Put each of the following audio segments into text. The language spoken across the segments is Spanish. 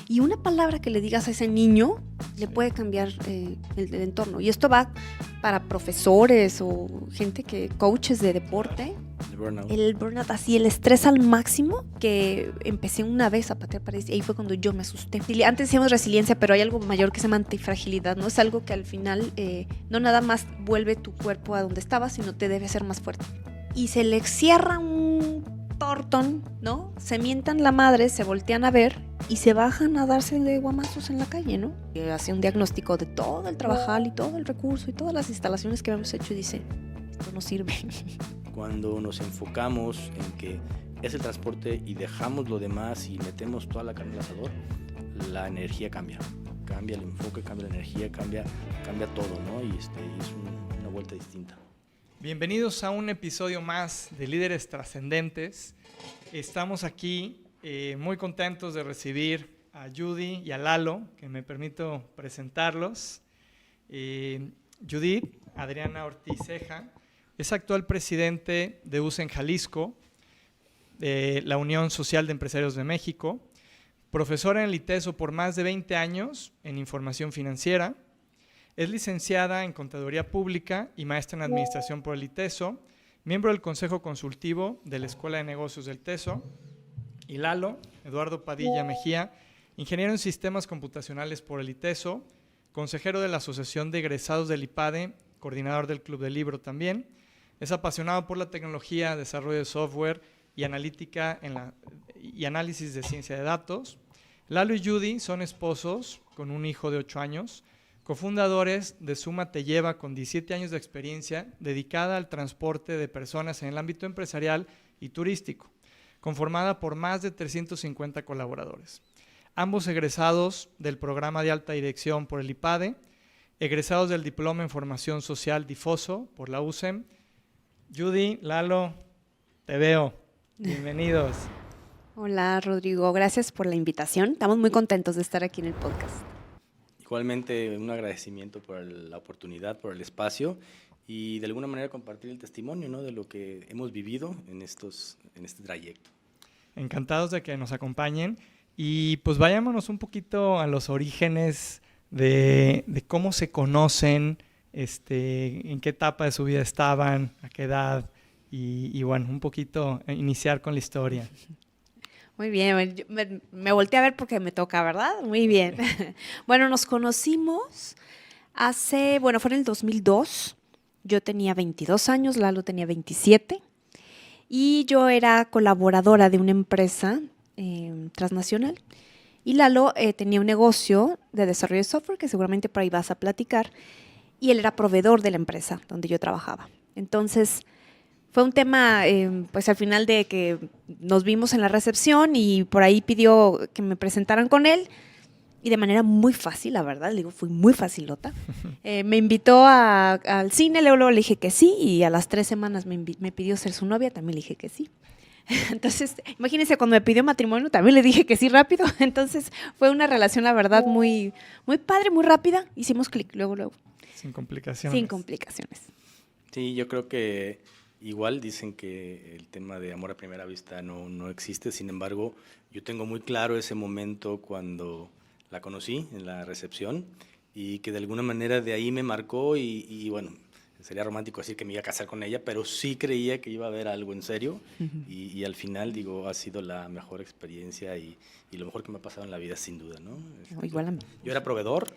Y una palabra que le digas a ese niño le puede cambiar el entorno. Y esto va para profesores o gente coaches de deporte. El burnout, así, el estrés al máximo, que empecé una vez a patear paredes y ahí fue cuando yo me asusté. Antes decíamos resiliencia, pero hay algo mayor que se llama antifragilidad, ¿no? Es algo que al final no nada más vuelve tu cuerpo a donde estaba, sino te debe hacer más fuerte. Y se le cierra un tortón, ¿no? Se mientan la madre, se voltean a ver y se bajan a darse de guamazos en la calle, ¿no? Hace un diagnóstico de todo el trabajal y todo el recurso y todas las instalaciones que habíamos hecho y dice, esto no sirve. Cuando nos enfocamos en que es el transporte y dejamos lo demás y metemos toda la carne al asador, la energía cambia. Cambia el enfoque, cambia la energía, cambia todo, ¿no? Y es una vuelta distinta. Bienvenidos a un episodio más de Líderes Trascendentes. Estamos aquí muy contentos de recibir a Judy y a Lalo, que me permito presentarlos. Judith Adriana Ortiz Ceja es actual presidente de USEN Jalisco, de la Unión Social de Empresarios de México, profesora en el ITESO por más de 20 años en información financiera. Es licenciada en Contaduría Pública y maestra en Administración por el ITESO, miembro del Consejo Consultivo de la Escuela de Negocios del TESO. Y Lalo, Eduardo Padilla Mejía, ingeniero en Sistemas Computacionales por el ITESO, consejero de la Asociación de Egresados del IPADE, coordinador del Club del Libro también. Es apasionado por la tecnología, desarrollo de software y analítica y análisis de ciencia de datos. Lalo y Judy son esposos con un hijo de 8 años, cofundadores de Suma Te Lleva con 17 años de experiencia dedicada al transporte de personas en el ámbito empresarial y turístico, conformada por más de 350 colaboradores. Ambos egresados del programa de alta dirección por el IPADE, egresados del diploma en formación social difoso por la USEM. Judy, Lalo, te veo. Bienvenidos. Hola Rodrigo, gracias por la invitación. Estamos muy contentos de estar aquí en el podcast. Igualmente un agradecimiento por la oportunidad, por el espacio y de alguna manera compartir el testimonio, ¿no?, de lo que hemos vivido en este trayecto. Encantados de que nos acompañen y pues vayámonos un poquito a los orígenes de cómo se conocen, en qué etapa de su vida estaban, a qué edad y bueno, un poquito iniciar con la historia. Muy bien, me volteé a ver porque me toca, ¿verdad? Muy bien. Bueno, nos conocimos fue en el 2002. Yo tenía 22 años, Lalo tenía 27. Y yo era colaboradora de una empresa transnacional. Y Lalo tenía un negocio de desarrollo de software, que seguramente por ahí vas a platicar. Y él era proveedor de la empresa donde yo trabajaba. Entonces, fue un tema, pues al final de que nos vimos en la recepción y por ahí pidió que me presentaran con él y de manera muy fácil, la verdad, le digo, fui muy facilota. Me invitó al cine, luego le dije que sí y a las 3 semanas me pidió ser su novia, también le dije que sí. Entonces, imagínense, cuando me pidió matrimonio también le dije que sí rápido. Entonces, fue una relación, la verdad, muy, muy padre, muy rápida. Hicimos clic luego. Sin complicaciones. Sin complicaciones. Sí, yo creo que igual dicen que el tema de amor a primera vista no existe, sin embargo, yo tengo muy claro ese momento cuando la conocí en la recepción y que de alguna manera de ahí me marcó y bueno, sería romántico decir que me iba a casar con ella, pero sí creía que iba a haber algo en serio y al final, digo, ha sido la mejor experiencia y lo mejor que me ha pasado en la vida, sin duda, ¿no? Igual a mí. Yo era proveedor,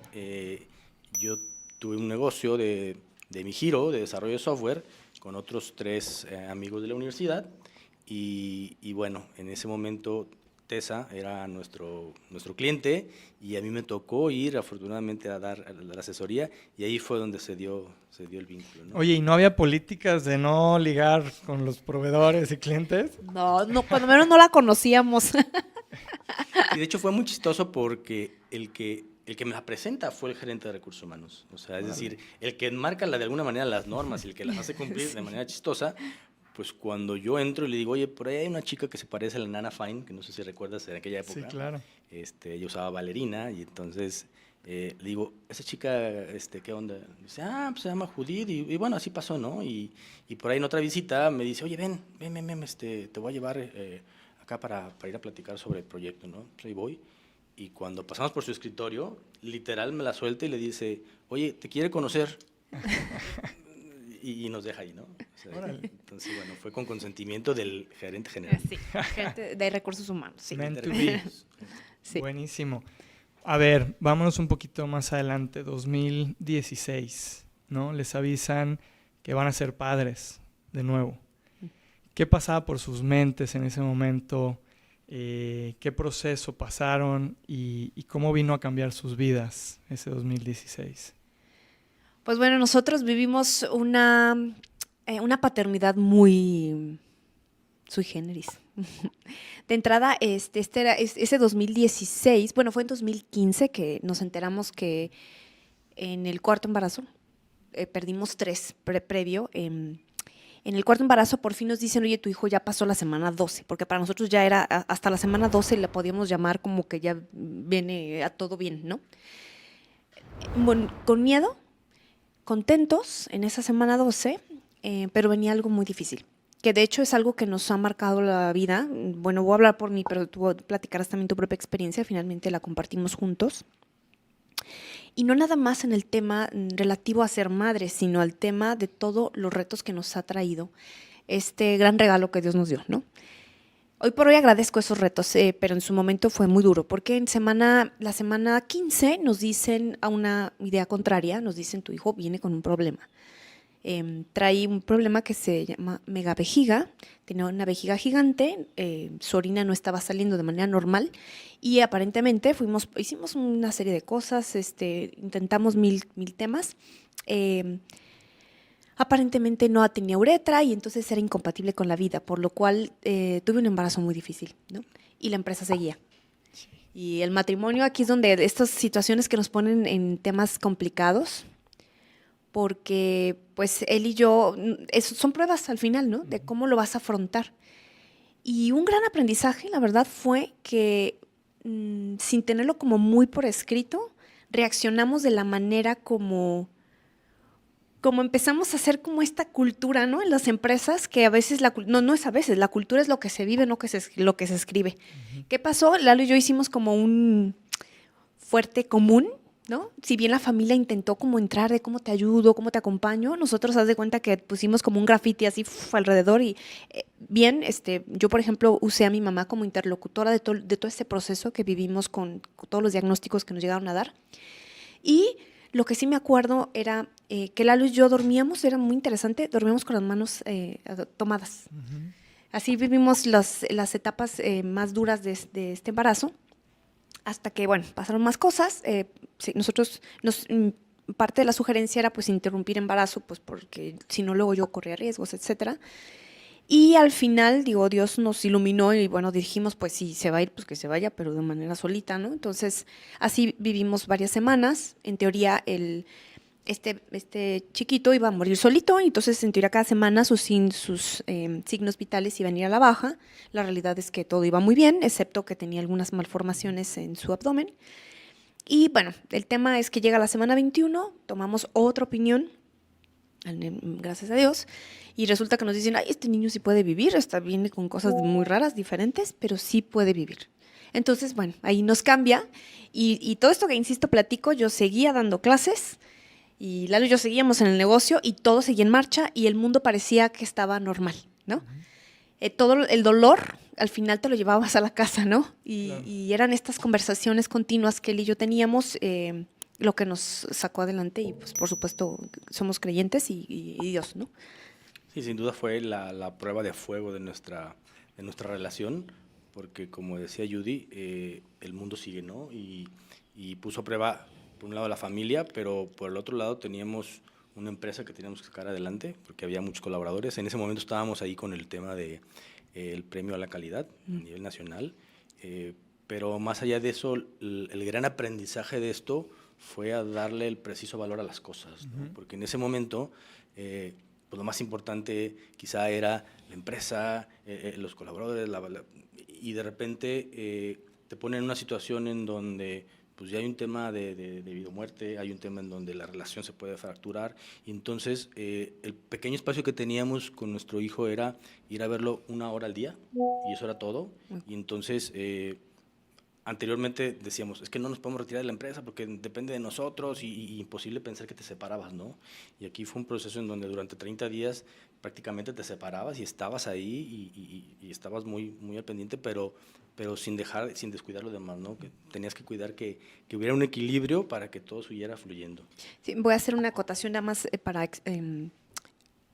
yo tuve un negocio de mi giro de desarrollo de software con otros 3 amigos de la universidad y bueno, en ese momento TESA era nuestro cliente y a mí me tocó ir afortunadamente a dar la asesoría y ahí fue donde se dio el vínculo, ¿no? Oye, ¿y no había políticas de no ligar con los proveedores y clientes? No, cuando menos no la conocíamos. Y de hecho fue muy chistoso porque el que me la presenta fue el gerente de recursos humanos. O sea, es decir, el que marca de alguna manera las normas y el que las hace cumplir de manera chistosa, pues cuando yo entro y le digo, oye, por ahí hay una chica que se parece a la Nana Fine, que no sé si recuerdas en aquella época. Sí, claro. Ella usaba bailarina y entonces le digo, esa chica, ¿qué onda? Dice, pues se llama Judith y bueno, así pasó, ¿no? Y por ahí en otra visita me dice, oye, ven, te voy a llevar acá para ir a platicar sobre el proyecto, ¿no? Pues ahí voy. y cuando pasamos por su escritorio, literal me la suelta y le dice, oye, te quiere conocer. y nos deja ahí, ¿no? O sea, entonces, bueno, fue con consentimiento del gerente general. Sí, gente de recursos humanos. Sí. Meant to be. Sí. Buenísimo. A ver, vámonos un poquito más adelante, 2016, ¿no? Les avisan que van a ser padres de nuevo. ¿Qué pasaba por sus mentes en ese momento? ¿Qué proceso pasaron y cómo vino a cambiar sus vidas ese 2016? Pues bueno, nosotros vivimos una paternidad sui generis. De entrada, ese 2016, bueno, fue en 2015 que nos enteramos que en el cuarto embarazo, perdimos 3 previo. En el cuarto embarazo por fin nos dicen, oye, tu hijo ya pasó la semana 12, porque para nosotros ya era hasta la semana 12 le podíamos llamar como que ya viene a todo bien, ¿no? Bueno, con miedo, contentos en esa semana 12, pero venía algo muy difícil, que de hecho es algo que nos ha marcado la vida. Bueno, voy a hablar por mí, pero tú platicarás también tu propia experiencia, finalmente la compartimos juntos. Y no nada más en el tema relativo a ser madre, sino al tema de todos los retos que nos ha traído este gran regalo que Dios nos dio, ¿no? Hoy por hoy agradezco esos retos, pero en su momento fue muy duro, porque la semana 15 nos dicen a una idea contraria, nos dicen tu hijo viene con un problema. Trae un problema que se llama megavejiga, tenía una vejiga gigante, su orina no estaba saliendo de manera normal y aparentemente hicimos una serie de cosas, intentamos mil temas. Aparentemente no tenía uretra y entonces era incompatible con la vida, por lo cual tuve un embarazo muy difícil, ¿no? Y la empresa seguía. Y el matrimonio, aquí es donde estas situaciones que nos ponen en temas complicados, porque pues él y yo, son pruebas al final, ¿no? De cómo lo vas a afrontar. Y un gran aprendizaje, la verdad, fue que sin tenerlo como muy por escrito, reaccionamos de la manera como empezamos a hacer como esta cultura, ¿no? En las empresas, que a veces, no es a veces, la cultura es lo que se vive, no lo que se escribe. ¿Qué pasó? Lalo y yo hicimos como un fuerte común, ¿no? Si bien la familia intentó como entrar de cómo te ayudo, cómo te acompaño, nosotros haz de cuenta que pusimos como un graffiti así alrededor y bien, yo por ejemplo usé a mi mamá como interlocutora de todo este proceso que vivimos con todos los diagnósticos que nos llegaron a dar. Y lo que sí me acuerdo era que Lalo y yo dormíamos, era muy interesante, dormíamos con las manos tomadas. Uh-huh. Así vivimos las etapas más duras de este embarazo. Hasta que, bueno, pasaron más cosas. Sí, parte de la sugerencia era pues interrumpir embarazo, pues porque si no luego yo corría riesgos, etcétera. Y al final, Dios nos iluminó y bueno, dijimos, pues si se va a ir, pues que se vaya, pero de manera solita, ¿no? Entonces, así vivimos varias semanas. En teoría, este chiquito iba a morir solito, y entonces en teoría cada semana sus signos vitales iban a ir a la baja. La realidad es que todo iba muy bien, excepto que tenía algunas malformaciones en su abdomen. Y bueno, el tema es que llega la semana 21, tomamos otra opinión, gracias a Dios, y resulta que nos dicen, ay, este niño sí puede vivir, viene con cosas muy raras, diferentes, pero sí puede vivir. Entonces, bueno, ahí nos cambia, y todo esto que, insisto, platico, yo seguía dando clases, y Lalo y yo seguíamos en el negocio y todo seguía en marcha y el mundo parecía que estaba normal, ¿no? Uh-huh. Todo el dolor al final te lo llevabas a la casa, ¿no? Y eran estas conversaciones continuas que él y yo teníamos, lo que nos sacó adelante y pues por supuesto somos creyentes y Dios, ¿no? Sí, sin duda fue la prueba de fuego de nuestra relación, porque como decía Judy, el mundo sigue, ¿no? Y puso a prueba por un lado la familia, pero por el otro lado teníamos una empresa que teníamos que sacar adelante, porque había muchos colaboradores. En ese momento estábamos ahí con el tema de el premio a la calidad a nivel nacional, pero más allá de eso, el gran aprendizaje de esto fue a darle el preciso valor a las cosas, ¿no? Uh-huh. Porque en ese momento, pues lo más importante quizá era la empresa, los colaboradores, y de repente te ponen en una situación en donde pues ya hay un tema de vida o muerte, hay un tema en donde la relación se puede fracturar, y entonces el pequeño espacio que teníamos con nuestro hijo era ir a verlo 1 hora al día, y eso era todo, y entonces anteriormente decíamos, es que no nos podemos retirar de la empresa porque depende de nosotros y imposible pensar que te separabas, ¿no? Y aquí fue un proceso en donde durante 30 días prácticamente te separabas y estabas ahí y estabas muy, muy al pendiente, pero sin descuidar lo demás, ¿no? Que tenías que cuidar que hubiera un equilibrio para que todo siguiera fluyendo. Sí, voy a hacer una acotación nada más para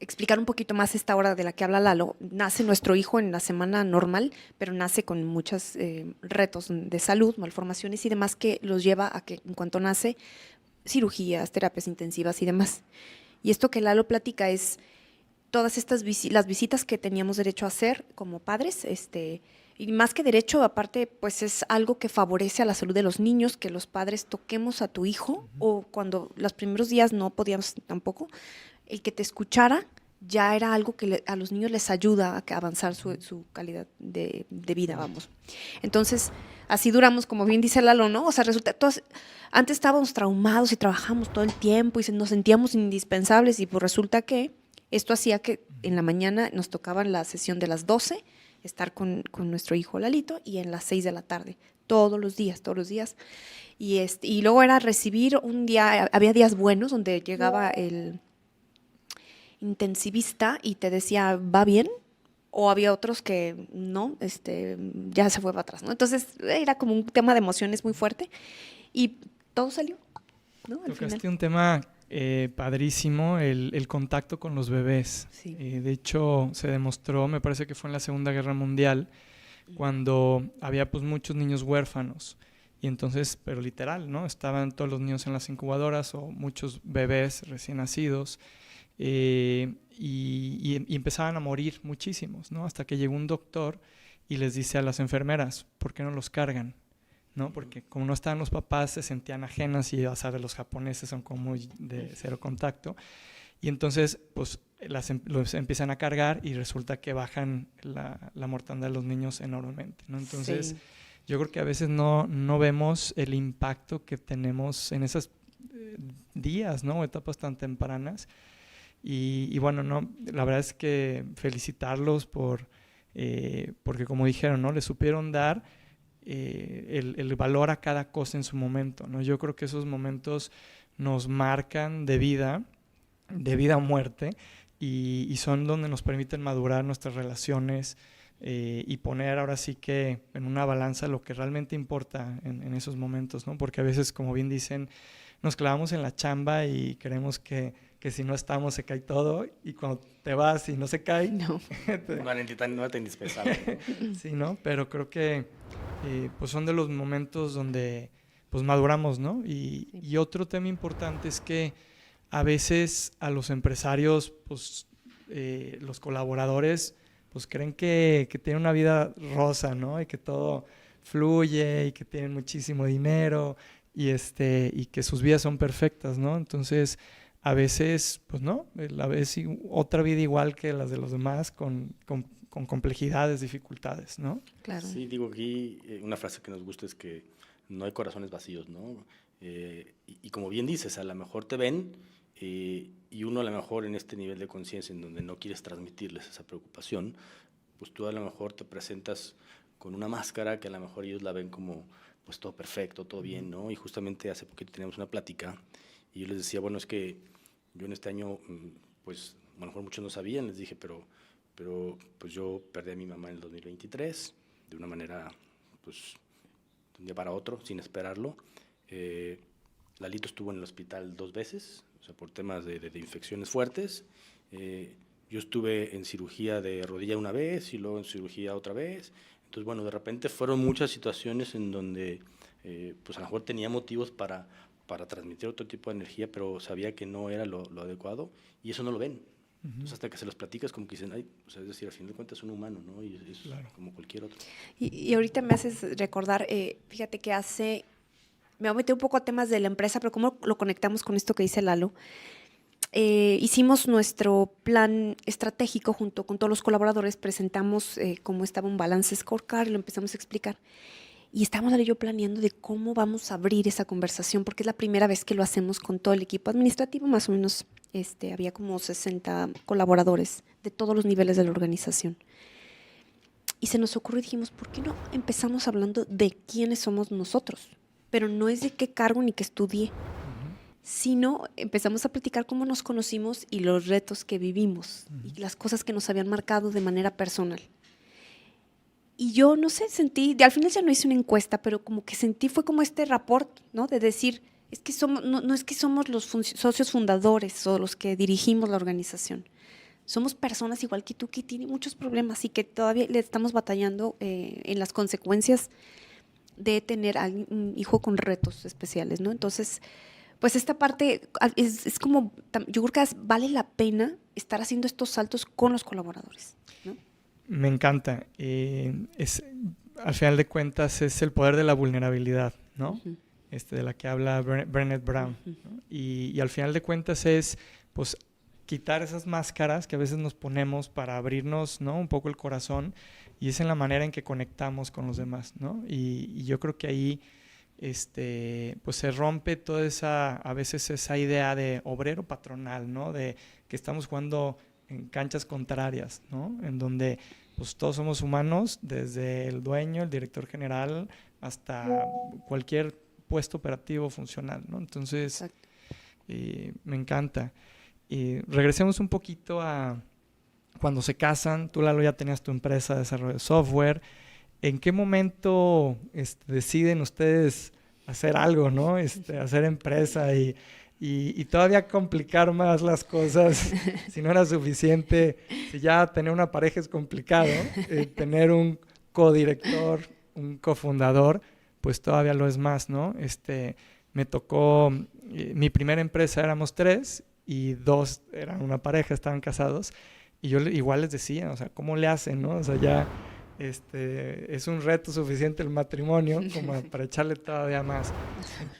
explicar un poquito más esta hora de la que habla Lalo. Nace nuestro hijo en la semana normal, pero nace con muchos retos de salud, malformaciones y demás que los lleva a que en cuanto nace, cirugías, terapias intensivas y demás. Y esto que Lalo platica es todas estas las visitas que teníamos derecho a hacer como padres, y más que derecho, aparte, pues es algo que favorece a la salud de los niños, que los padres toquemos a tu hijo, o cuando los primeros días no podíamos tampoco, el que te escuchara ya era algo que a los niños les ayuda a avanzar su calidad de vida, vamos. Entonces, así duramos, como bien dice Lalo, ¿no? O sea, antes estábamos traumados y trabajamos todo el tiempo y nos sentíamos indispensables y pues resulta que esto hacía que en la mañana nos tocaba la sesión de las 12, estar con nuestro hijo Lalito, y en las 6 de la tarde, todos los días. Y luego era recibir un día, había días buenos donde llegaba el intensivista y te decía, ¿va bien? O había otros que no, ya se fue para atrás, ¿no? Entonces era como un tema de emociones muy fuerte y todo salió, ¿no? Al Tocaste final. un tema padrísimo, el contacto con los bebés. Sí. De hecho, se demostró, me parece que fue en la Segunda Guerra Mundial, cuando había pues muchos niños huérfanos. Y entonces, pero literal, ¿no? Estaban todos los niños en las incubadoras o muchos bebés recién nacidos. Y empezaban a morir muchísimos, ¿no? Hasta que llegó un doctor y les dice a las enfermeras, ¿por qué no los cargan? ¿No? Porque como no estaban los papás, se sentían ajenas y ya sabes, los japoneses son como muy de cero contacto. Y entonces, pues, los empiezan a cargar y resulta que bajan la mortandad de los niños enormemente, ¿no? Entonces, Sí. yo creo que a veces no vemos el impacto que tenemos en esos días, ¿no? Etapas tan tempranas. Y bueno, no, la verdad es que felicitarlos porque como dijeron, ¿no? Le supieron dar el valor a cada cosa en su momento, ¿no? Yo creo que esos momentos nos marcan de vida o muerte, y son donde nos permiten madurar nuestras relaciones y poner ahora sí que en una balanza lo que realmente importa en esos momentos, ¿no? Porque a veces, como bien dicen, nos clavamos en la chamba y creemos que si no estamos se cae todo, y cuando te vas y no se cae, No. No te indispensable. sí, ¿no? Pero creo que pues son de los momentos donde pues maduramos, ¿no? Y otro tema importante es que a veces a los empresarios, pues los colaboradores, pues creen que tienen una vida rosa, ¿no? Y que todo fluye y que tienen muchísimo dinero y que sus vidas son perfectas, ¿no? Entonces, a veces, pues no, a veces otra vida igual que las de los demás con complejidades, dificultades, ¿no? Claro. Sí, digo aquí una frase que nos gusta es que no hay corazones vacíos, ¿no? Y como bien dices, a lo mejor te ven y uno a lo mejor en este nivel de conciencia en donde no quieres transmitirles esa preocupación, pues tú a lo mejor te presentas con una máscara que a lo mejor ellos la ven como pues todo perfecto, todo bien, ¿no? Y justamente hace poquito teníamos una plática y yo les decía, bueno, es que yo en este año, pues a lo mejor muchos no sabían, les dije, pero pues yo perdí a mi mamá en el 2023 de una manera, pues de un día para otro, sin esperarlo. Lalito estuvo en el hospital 2 veces, o sea, por temas de infecciones fuertes. Yo estuve en cirugía de rodilla una vez y luego en cirugía otra vez. Entonces, bueno, de repente fueron muchas situaciones en donde, pues a lo mejor tenía motivos para transmitir otro tipo de energía, pero sabía que no era lo adecuado y eso no lo ven. Entonces, hasta que se los platicas, como que dicen, ay, o sea, es decir, al final de cuentas es un humano, ¿no? Y es claro, como cualquier otro. Y ahorita me haces recordar, fíjate que me voy a meter un poco a temas de la empresa, pero cómo lo conectamos con esto que dice Lalo. Hicimos nuestro plan estratégico junto con todos los colaboradores, presentamos cómo estaba un balance scorecard, lo empezamos a explicar. Y estamos Lalo y yo planeando de cómo vamos a abrir esa conversación, porque es la primera vez que lo hacemos con todo el equipo administrativo, más o menos había como 60 colaboradores de todos los niveles de la organización. Y se nos ocurrió y dijimos, ¿por qué no empezamos hablando de quiénes somos nosotros? Pero no es de qué cargo ni qué estudié, sino empezamos a platicar cómo nos conocimos y los retos que vivimos y las cosas que nos habían marcado de manera personal. Y yo, no sé, sentí, al final ya no hice una encuesta, pero como que sentí, fue como este rapport, ¿no? De decir, es que somos, no es que somos los socios fundadores o los que dirigimos la organización. Somos personas igual que tú, que tienen muchos problemas y que todavía le estamos batallando en las consecuencias de tener a un hijo con retos especiales, ¿no? Entonces, pues esta parte es como, yo creo que vale la pena estar haciendo estos saltos con los colaboradores, ¿no? Me encanta. Al final de cuentas es el poder de la vulnerabilidad, ¿no? Uh-huh. De la que habla Brené Brown, Uh-huh. ¿no? Y al final de cuentas es, pues, quitar esas máscaras que a veces nos ponemos para abrirnos, ¿no? Un poco el corazón, y es en la manera en que conectamos con los demás, ¿no? Y yo creo que ahí pues se rompe toda a veces esa idea de obrero patronal, ¿no? De que estamos jugando en canchas contrarias, ¿no? En donde pues todos somos humanos, desde el dueño, el director general, hasta cualquier puesto operativo funcional, ¿no? Entonces, me encanta. Regresemos un poquito a cuando se casan. Tú, Lalo, ya tenías tu empresa de desarrollo de software. ¿En qué momento deciden ustedes hacer algo, ¿no? Hacer empresa y todavía complicar más las cosas? Si no era suficiente, si ya tener una pareja es complicado, tener un codirector, un cofundador, pues todavía lo es más, ¿no? Me tocó, mi primera empresa éramos 3 y 2 eran una pareja, estaban casados, y yo igual les decía, o sea, ¿cómo le hacen, no? O sea, ya es un reto suficiente el matrimonio como para echarle todavía más.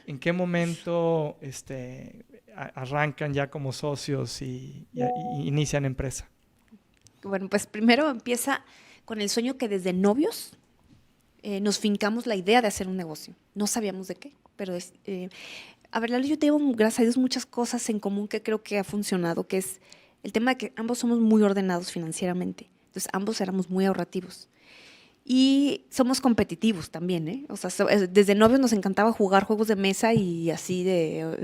¿En qué momento arrancan ya como socios y inician empresa? Bueno, pues primero empieza con el sueño que desde novios nos fincamos la idea de hacer un negocio. No sabíamos de qué, pero a ver, Lalo y yo tengo, gracias a Dios, muchas cosas en común que creo que ha funcionado, que es el tema de que ambos somos muy ordenados financieramente. Entonces, ambos éramos muy ahorrativos. Y somos competitivos también, ¿eh? O sea, desde novios nos encantaba jugar juegos de mesa y así de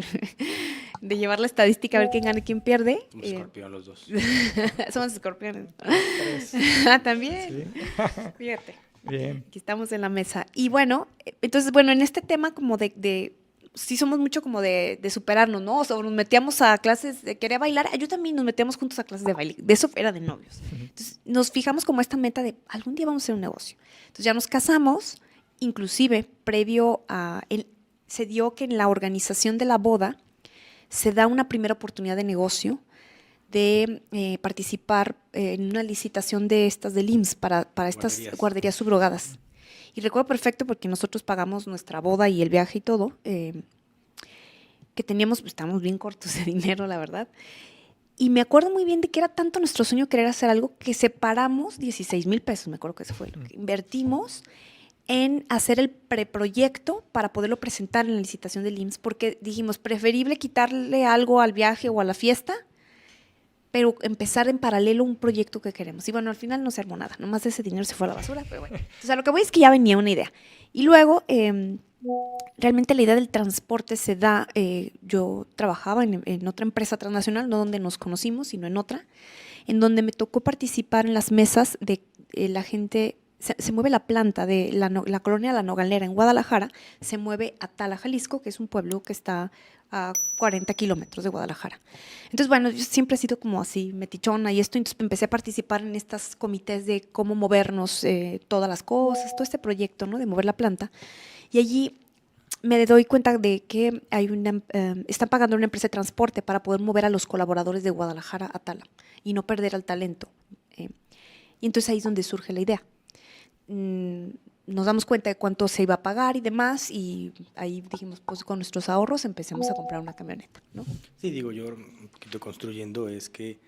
llevar la estadística a ver quién gana y quién pierde. Somos escorpión los dos. Somos escorpiones. También. Sí. Fíjate. Bien. Aquí estamos en la mesa. Y bueno, entonces, bueno, en este tema como sí somos mucho como de superarnos, ¿no? O sea, nos metíamos a clases de querer bailar. Yo también nos metíamos juntos a clases de baile. De eso era de novios. Entonces, nos fijamos como esta meta de algún día vamos a hacer un negocio. Entonces, ya nos casamos. Inclusive, previo a... se dio que en la organización de la boda se da una primera oportunidad de negocio de participar en una licitación de estas del IMSS para estas guarderías subrogadas. Y recuerdo perfecto porque nosotros pagamos nuestra boda y el viaje y todo, que teníamos, pues, estábamos bien cortos de dinero, la verdad. Y me acuerdo muy bien de que era tanto nuestro sueño querer hacer algo que separamos 16,000 pesos, me acuerdo que eso fue lo que invertimos en hacer el preproyecto para poderlo presentar en la licitación del IMSS, porque dijimos, preferible quitarle algo al viaje o a la fiesta, pero empezar en paralelo un proyecto que queremos. Y bueno, al final no se armó nada, nomás ese dinero se fue a la basura, pero bueno. Entonces, a lo que voy es que ya venía una idea. Y luego, realmente la idea del transporte se da, yo trabajaba en otra empresa transnacional, no donde nos conocimos, sino en otra, en donde me tocó participar en las mesas de la gente. Se mueve la planta de la colonia La Nogalera en Guadalajara, se mueve a Tala, Jalisco, que es un pueblo que está a 40 kilómetros de Guadalajara. Entonces, bueno, yo siempre he sido como así metichona y entonces empecé a participar en estos comités de cómo movernos, todas las cosas, todo este proyecto, ¿no? De mover la planta. Y allí me doy cuenta de que están pagando una empresa de transporte para poder mover a los colaboradores de Guadalajara a Tala y no perder al talento. Y entonces ahí es donde surge la idea. Nos damos cuenta de cuánto se iba a pagar y demás, y ahí dijimos, pues con nuestros ahorros empecemos a comprar una camioneta, ¿no? Sí, digo, yo un poquito construyendo es que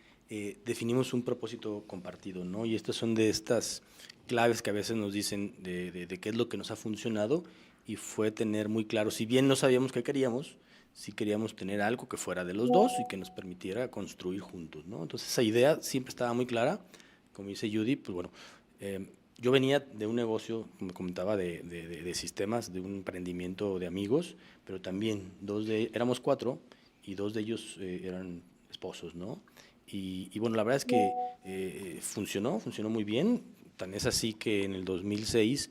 definimos un propósito compartido, ¿no? Y estas son de estas claves que a veces nos dicen de qué es lo que nos ha funcionado, y fue tener muy claro, si bien no sabíamos qué queríamos, sí queríamos tener algo que fuera de los dos y que nos permitiera construir juntos, ¿no? Entonces esa idea siempre estaba muy clara, como dice Judy, pues bueno, yo venía de un negocio, como comentaba, de sistemas, de un emprendimiento de amigos, pero también éramos 4 y 2 de ellos eran esposos, ¿no? Y bueno, la verdad es que funcionó muy bien. Tan es así que en el 2006,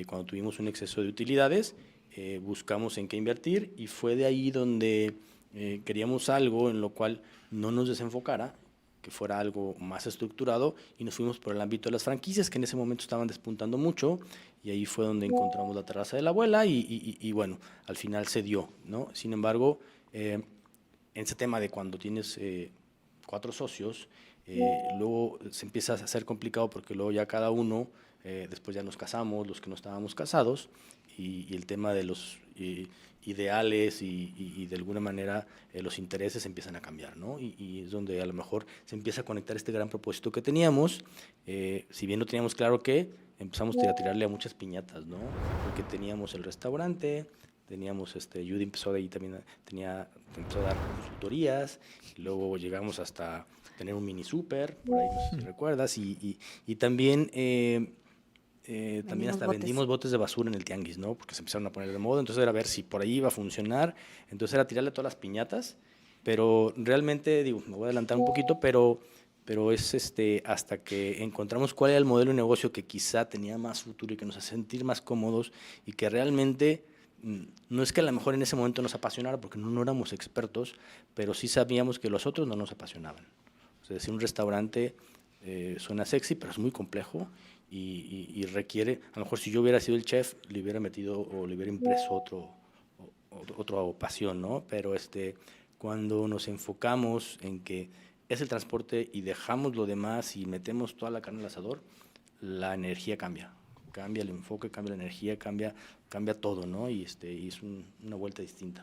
cuando tuvimos un exceso de utilidades, buscamos en qué invertir y fue de ahí donde queríamos algo en lo cual no nos desenfocara, que fuera algo más estructurado, y nos fuimos por el ámbito de las franquicias, que en ese momento estaban despuntando mucho, y ahí fue donde encontramos la terraza de la abuela y bueno, al final se dio, ¿no? Sin embargo, en ese tema de cuando tienes 4 socios, luego se empieza a hacer complicado porque luego ya cada uno, después ya nos casamos, los que no estábamos casados, y el tema de los ideales y de alguna manera los intereses empiezan a cambiar, ¿no? Y es donde a lo mejor se empieza a conectar este gran propósito que teníamos, si bien no teníamos claro qué, empezamos a tirarle a muchas piñatas, ¿no? Porque teníamos el restaurante, teníamos, Judy empezó de ahí también, empezó a dar consultorías, y luego llegamos hasta tener un mini súper, por ahí no sé si recuerdas, y también también hasta vendimos botes de basura en el tianguis, ¿no? Porque se empezaron a poner de moda, entonces era ver si por ahí iba a funcionar, entonces era tirarle todas las piñatas, pero realmente, digo, me voy a adelantar un poquito, pero es hasta que encontramos cuál era el modelo de negocio que quizá tenía más futuro y que nos hacía sentir más cómodos y que realmente no es que a lo mejor en ese momento nos apasionara porque no éramos expertos, pero sí sabíamos que los otros no nos apasionaban. O sea, decir un restaurante suena sexy, pero es muy complejo y requiere, a lo mejor si yo hubiera sido el chef, le hubiera metido o le hubiera impreso otra pasión, ¿no? Pero cuando nos enfocamos en que es el transporte y dejamos lo demás y metemos toda la carne al asador, la energía cambia el enfoque, cambia la energía, cambia todo, ¿no? Y es una vuelta distinta.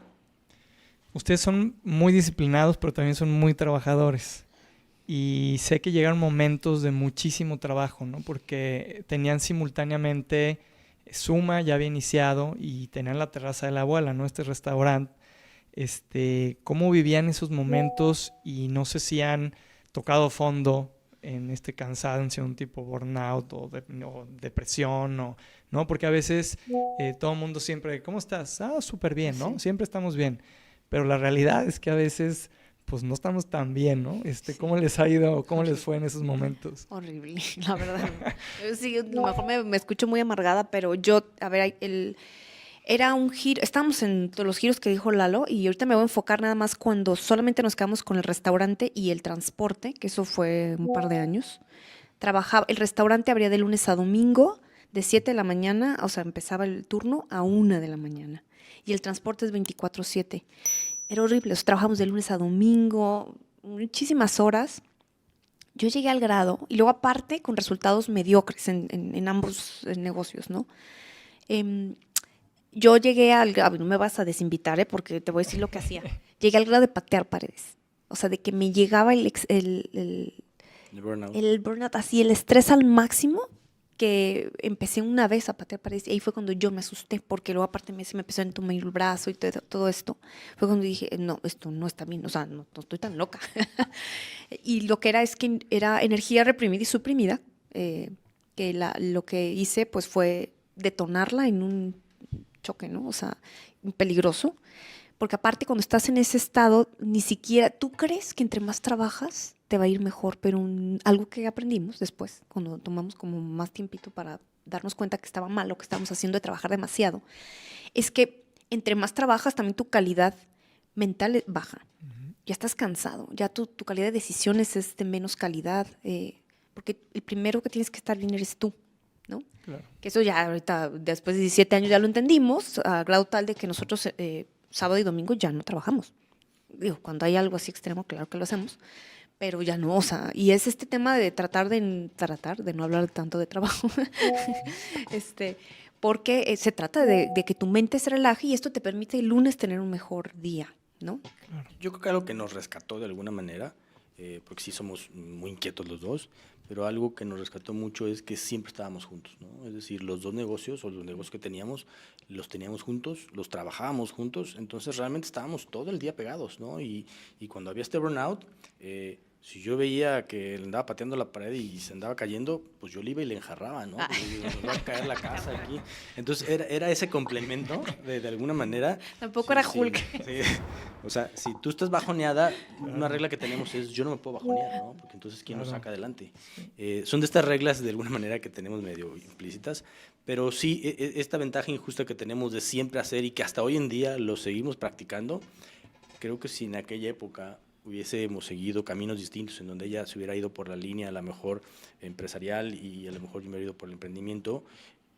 Ustedes son muy disciplinados, pero también son muy trabajadores. Y sé que llegaron momentos de muchísimo trabajo, ¿no? Porque tenían simultáneamente Suma, ya había iniciado, y tenían la terraza de la abuela, ¿no? Este restaurante. ¿Cómo vivían esos momentos? Y no sé si han tocado fondo en este cansancio, un tipo burnout o depresión, ¿no? Porque a veces todo el mundo siempre, ¿cómo estás? Ah, súper bien, ¿no? Sí. Siempre estamos bien. Pero la realidad es que a veces pues no estamos tan bien, ¿no? Sí. ¿Cómo les ha ido o cómo les fue en esos momentos? Horrible, la verdad. Sí, a lo mejor me escucho muy amargada, pero yo, a ver, era un giro, estábamos en todos los giros que dijo Lalo, y ahorita me voy a enfocar nada más cuando solamente nos quedamos con el restaurante y el transporte, que eso fue un par de años. El restaurante abría de lunes a domingo, de 7 de la mañana, o sea, empezaba el turno a 1 de la mañana. Y el transporte es 24/7. Era horrible, o sea, trabajamos de lunes a domingo, muchísimas horas. Yo llegué al grado, y luego aparte con resultados mediocres en ambos negocios, ¿no? Yo llegué no me vas a desinvitar, porque te voy a decir lo que hacía. Llegué al grado de patear paredes. O sea, de que me llegaba el burnout, así, el estrés al máximo, que empecé una vez a patear paredes. Y ahí fue cuando yo me asusté, porque luego aparte se me empezó a entumir el brazo y todo esto. Fue cuando dije, no, esto no está bien, o sea, no estoy tan loca. Y lo que es que era energía reprimida y suprimida, que lo que hice pues fue detonarla en un choque, ¿no? O sea, peligroso, porque aparte cuando estás en ese estado, ni siquiera, tú crees que entre más trabajas te va a ir mejor, pero algo que aprendimos después, cuando tomamos como más tiempito para darnos cuenta que estaba mal lo que estábamos haciendo de trabajar demasiado, es que entre más trabajas también tu calidad mental baja. Ya estás cansado, ya tu calidad de decisiones es de menos calidad, porque el primero que tienes que estar bien eres tú, ¿no? Claro. Que eso ya ahorita, después de 17 años ya lo entendimos, a grado tal de que nosotros sábado y domingo ya no trabajamos. Digo, cuando hay algo así extremo, claro que lo hacemos, pero ya no, o sea, y es este tema de tratar de no hablar tanto de trabajo, porque se trata de que tu mente se relaje y esto te permite el lunes tener un mejor día, ¿no? Claro. Yo creo que algo que nos rescató de alguna manera, porque sí somos muy inquietos los dos, pero algo que nos rescató mucho es que siempre estábamos juntos, ¿no? Es decir, los dos negocios o los negocios que teníamos, los teníamos juntos, los trabajábamos juntos, entonces realmente estábamos todo el día pegados, ¿no? Y cuando había este burnout, Si yo veía que le andaba pateando la pared y se andaba cayendo, pues yo le iba y le enjarraba, ¿no? Porque digo, nos va a caer la casa aquí. Entonces era ese complemento, de alguna manera. Tampoco era Hulk. Sí. O sea, si tú estás bajoneada, una regla que tenemos es yo no me puedo bajonear, ¿no? Porque entonces ¿quién nos saca adelante? Son de estas reglas de alguna manera que tenemos medio implícitas, pero sí, esta ventaja injusta que tenemos de siempre hacer y que hasta hoy en día lo seguimos practicando, creo que si en aquella época hubiésemos seguido caminos distintos en donde ella se hubiera ido por la línea a lo mejor empresarial y a lo mejor yo me hubiera ido por el emprendimiento,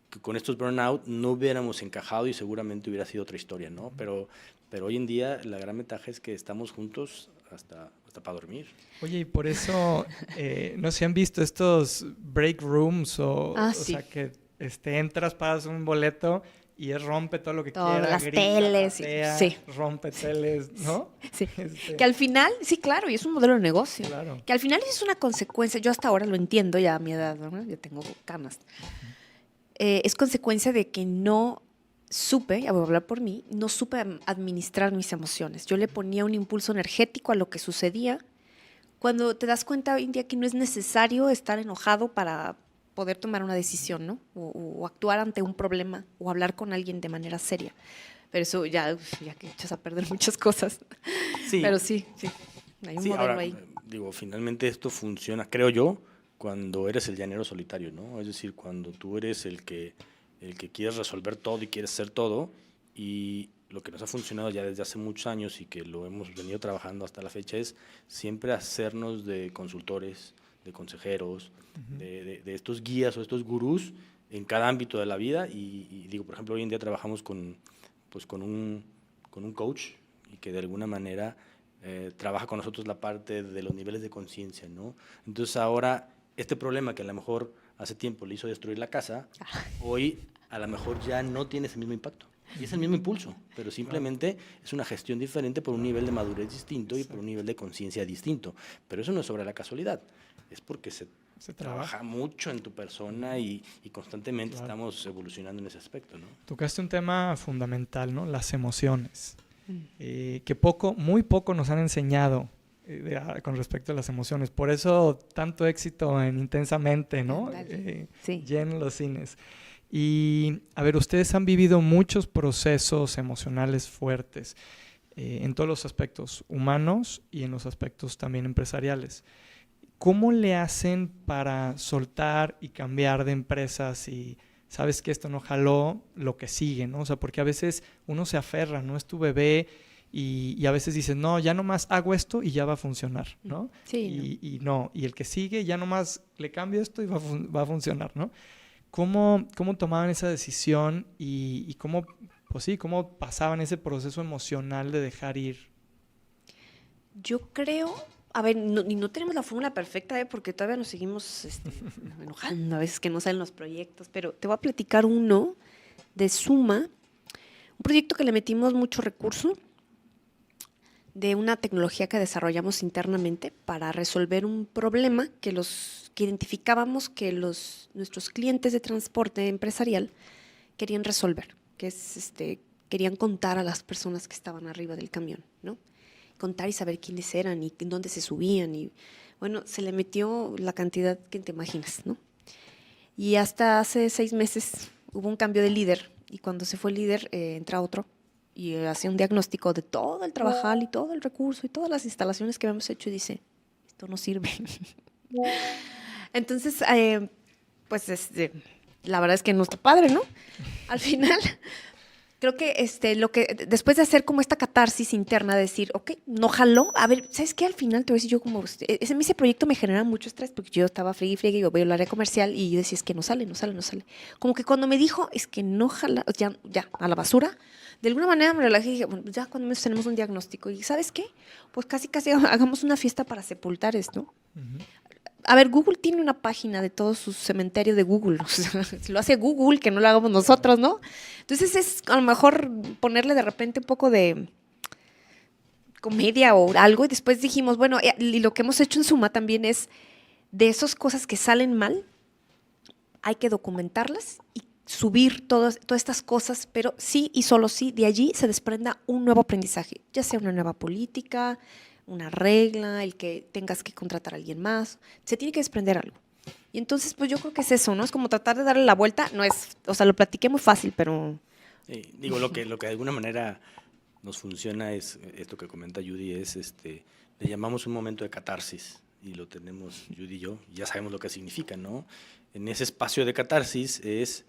que con estos burnout no hubiéramos encajado y seguramente hubiera sido otra historia, ¿no? Pero hoy en día la gran ventaja es que estamos juntos hasta para dormir. Oye, y por eso, no sé si han visto estos break rooms o sí. sea, que entras, pagas un boleto y rompe todo lo que Todas quiera, las grita, teles, patea, sí. rompe teles, ¿no? Sí. Que al final, sí, claro, y es un modelo de negocio. Claro. Que al final es una consecuencia, yo hasta ahora lo entiendo ya a mi edad, ¿no? Ya tengo canas. Es consecuencia de que no supe, ya voy a hablar por mí, no supe administrar mis emociones. Yo le ponía un impulso energético a lo que sucedía. Cuando te das cuenta hoy en día que no es necesario estar enojado para poder tomar una decisión, ¿no? O actuar ante un problema o hablar con alguien de manera seria. Pero eso ya que echas a perder muchas cosas. Sí. Pero sí, hay un modelo ahora, ahí. Digo, finalmente esto funciona, creo yo, cuando eres el llanero solitario, ¿no? Es decir, cuando tú eres el que quieres resolver todo y quieres hacer todo, y lo que nos ha funcionado ya desde hace muchos años y que lo hemos venido trabajando hasta la fecha es siempre hacernos de consultores, de consejeros, de estos guías o estos gurús en cada ámbito de la vida. Y digo, por ejemplo, hoy en día trabajamos con un coach y que de alguna manera trabaja con nosotros la parte de los niveles de conciencia, ¿no? Entonces ahora este problema que a lo mejor hace tiempo le hizo destruir la casa, hoy a lo mejor ya no tiene ese mismo impacto. Y es el mismo impulso, pero simplemente es una gestión diferente por un nivel de madurez distinto y por un nivel de conciencia distinto. Pero eso no es sobre la casualidad, es porque se trabaja mucho en tu persona y constantemente estamos evolucionando en ese aspecto, ¿no? Tocaste un tema fundamental, ¿no? Las emociones, que muy poco nos han enseñado con respecto a las emociones. Por eso tanto éxito en Intensamente, ¿no? Sí. Llenan los cines. Y, a ver, ustedes han vivido muchos procesos emocionales fuertes en todos los aspectos humanos y en los aspectos también empresariales. ¿Cómo le hacen para soltar y cambiar de empresas y sabes que esto no jaló, lo que sigue, ¿no? O sea, porque a veces uno se aferra, ¿no? Es tu bebé y a veces dices, no, ya nomás hago esto y ya va a funcionar, ¿no? Sí. Y el que sigue ya nomás le cambio esto y va a funcionar, ¿no? ¿Cómo tomaban esa decisión y cómo pasaban ese proceso emocional de dejar ir? Yo creo, a ver, no tenemos la fórmula perfecta, porque todavía nos seguimos enojando a veces que no salen los proyectos, pero te voy a platicar uno de Suma, un proyecto que le metimos mucho recurso de una tecnología que desarrollamos internamente para resolver un problema que identificábamos que nuestros clientes de transporte empresarial querían resolver, que es querían contar a las personas que estaban arriba del camión, ¿no? Contar y saber quiénes eran y dónde se subían y bueno, se le metió la cantidad que te imaginas, ¿no? Y hasta hace 6 meses hubo un cambio de líder y cuando se fue el líder entra otro y hace un diagnóstico de todo el trabajar y todo el recurso y todas las instalaciones que habíamos hecho y dice, esto no sirve. Entonces, pues la verdad es que no está padre, ¿no? Al final, creo que después de hacer como esta catarsis interna, de decir, ok, no jaló, a ver, ¿sabes qué? Al final te voy a decir yo como, ese proyecto me genera mucho estrés porque yo estaba friegue, yo voy al área comercial y yo decía, es que no sale. Como que cuando me dijo, es que no jala, ya, a la basura, de alguna manera me relajé y dije, bueno, ya cuando tenemos un diagnóstico y ¿sabes qué? Pues casi hagamos una fiesta para sepultar esto. Uh-huh. A ver, Google tiene una página de todo su cementerio de Google. O sea, lo hace Google, que no lo hagamos nosotros, ¿no? Entonces es a lo mejor ponerle de repente un poco de comedia o algo. Y después dijimos, bueno, y lo que hemos hecho en Suma también es de esas cosas que salen mal, hay que documentarlas y subir todas estas cosas, pero sí y solo sí, de allí se desprenda un nuevo aprendizaje, ya sea una nueva política, una regla, el que tengas que contratar a alguien más, se tiene que desprender algo. Y entonces, pues yo creo que es eso, ¿no? Es como tratar de darle la vuelta, no es, o sea, lo platiqué muy fácil, pero... Digo, lo que de alguna manera nos funciona es esto que comenta Judy, le llamamos un momento de catarsis y lo tenemos Judy y yo, ya sabemos lo que significa, ¿no? En ese espacio de catarsis es,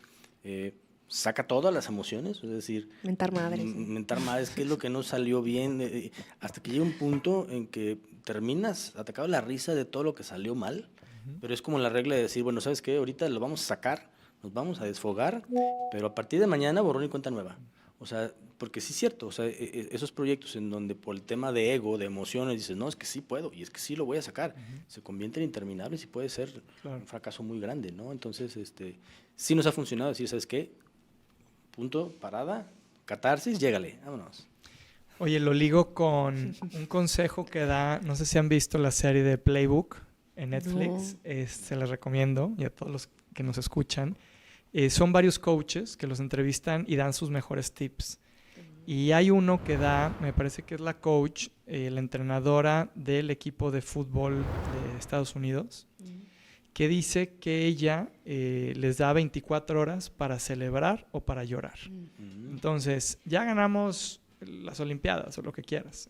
saca todas las emociones, es decir, Mentar madres. mentar madres, qué es lo que no salió bien, hasta que llega un punto en que terminas atacado la risa de todo lo que salió mal, pero es como la regla de decir, bueno, ¿sabes qué? Ahorita lo vamos a sacar, nos vamos a desfogar, pero a partir de mañana borrón y cuenta nueva. O sea, porque sí es cierto, o sea, esos proyectos en donde por el tema de ego, de emociones, dices, no, es que sí puedo y es que sí lo voy a sacar, se convierten en interminables y puede ser un fracaso muy grande, ¿no? Entonces, sí nos ha funcionado decir, ¿sabes qué? Punto, parada, catarsis, llégale, vámonos. Oye, lo ligo con un consejo que da, no sé si han visto la serie de Playbook en Netflix, se las recomiendo y a todos los que nos escuchan. Son varios coaches que los entrevistan y dan sus mejores tips. Y hay uno que da, me parece que es la coach, la entrenadora del equipo de fútbol de Estados Unidos, que dice que ella les da 24 horas para celebrar o para llorar. Entonces, ya ganamos las Olimpiadas o lo que quieras.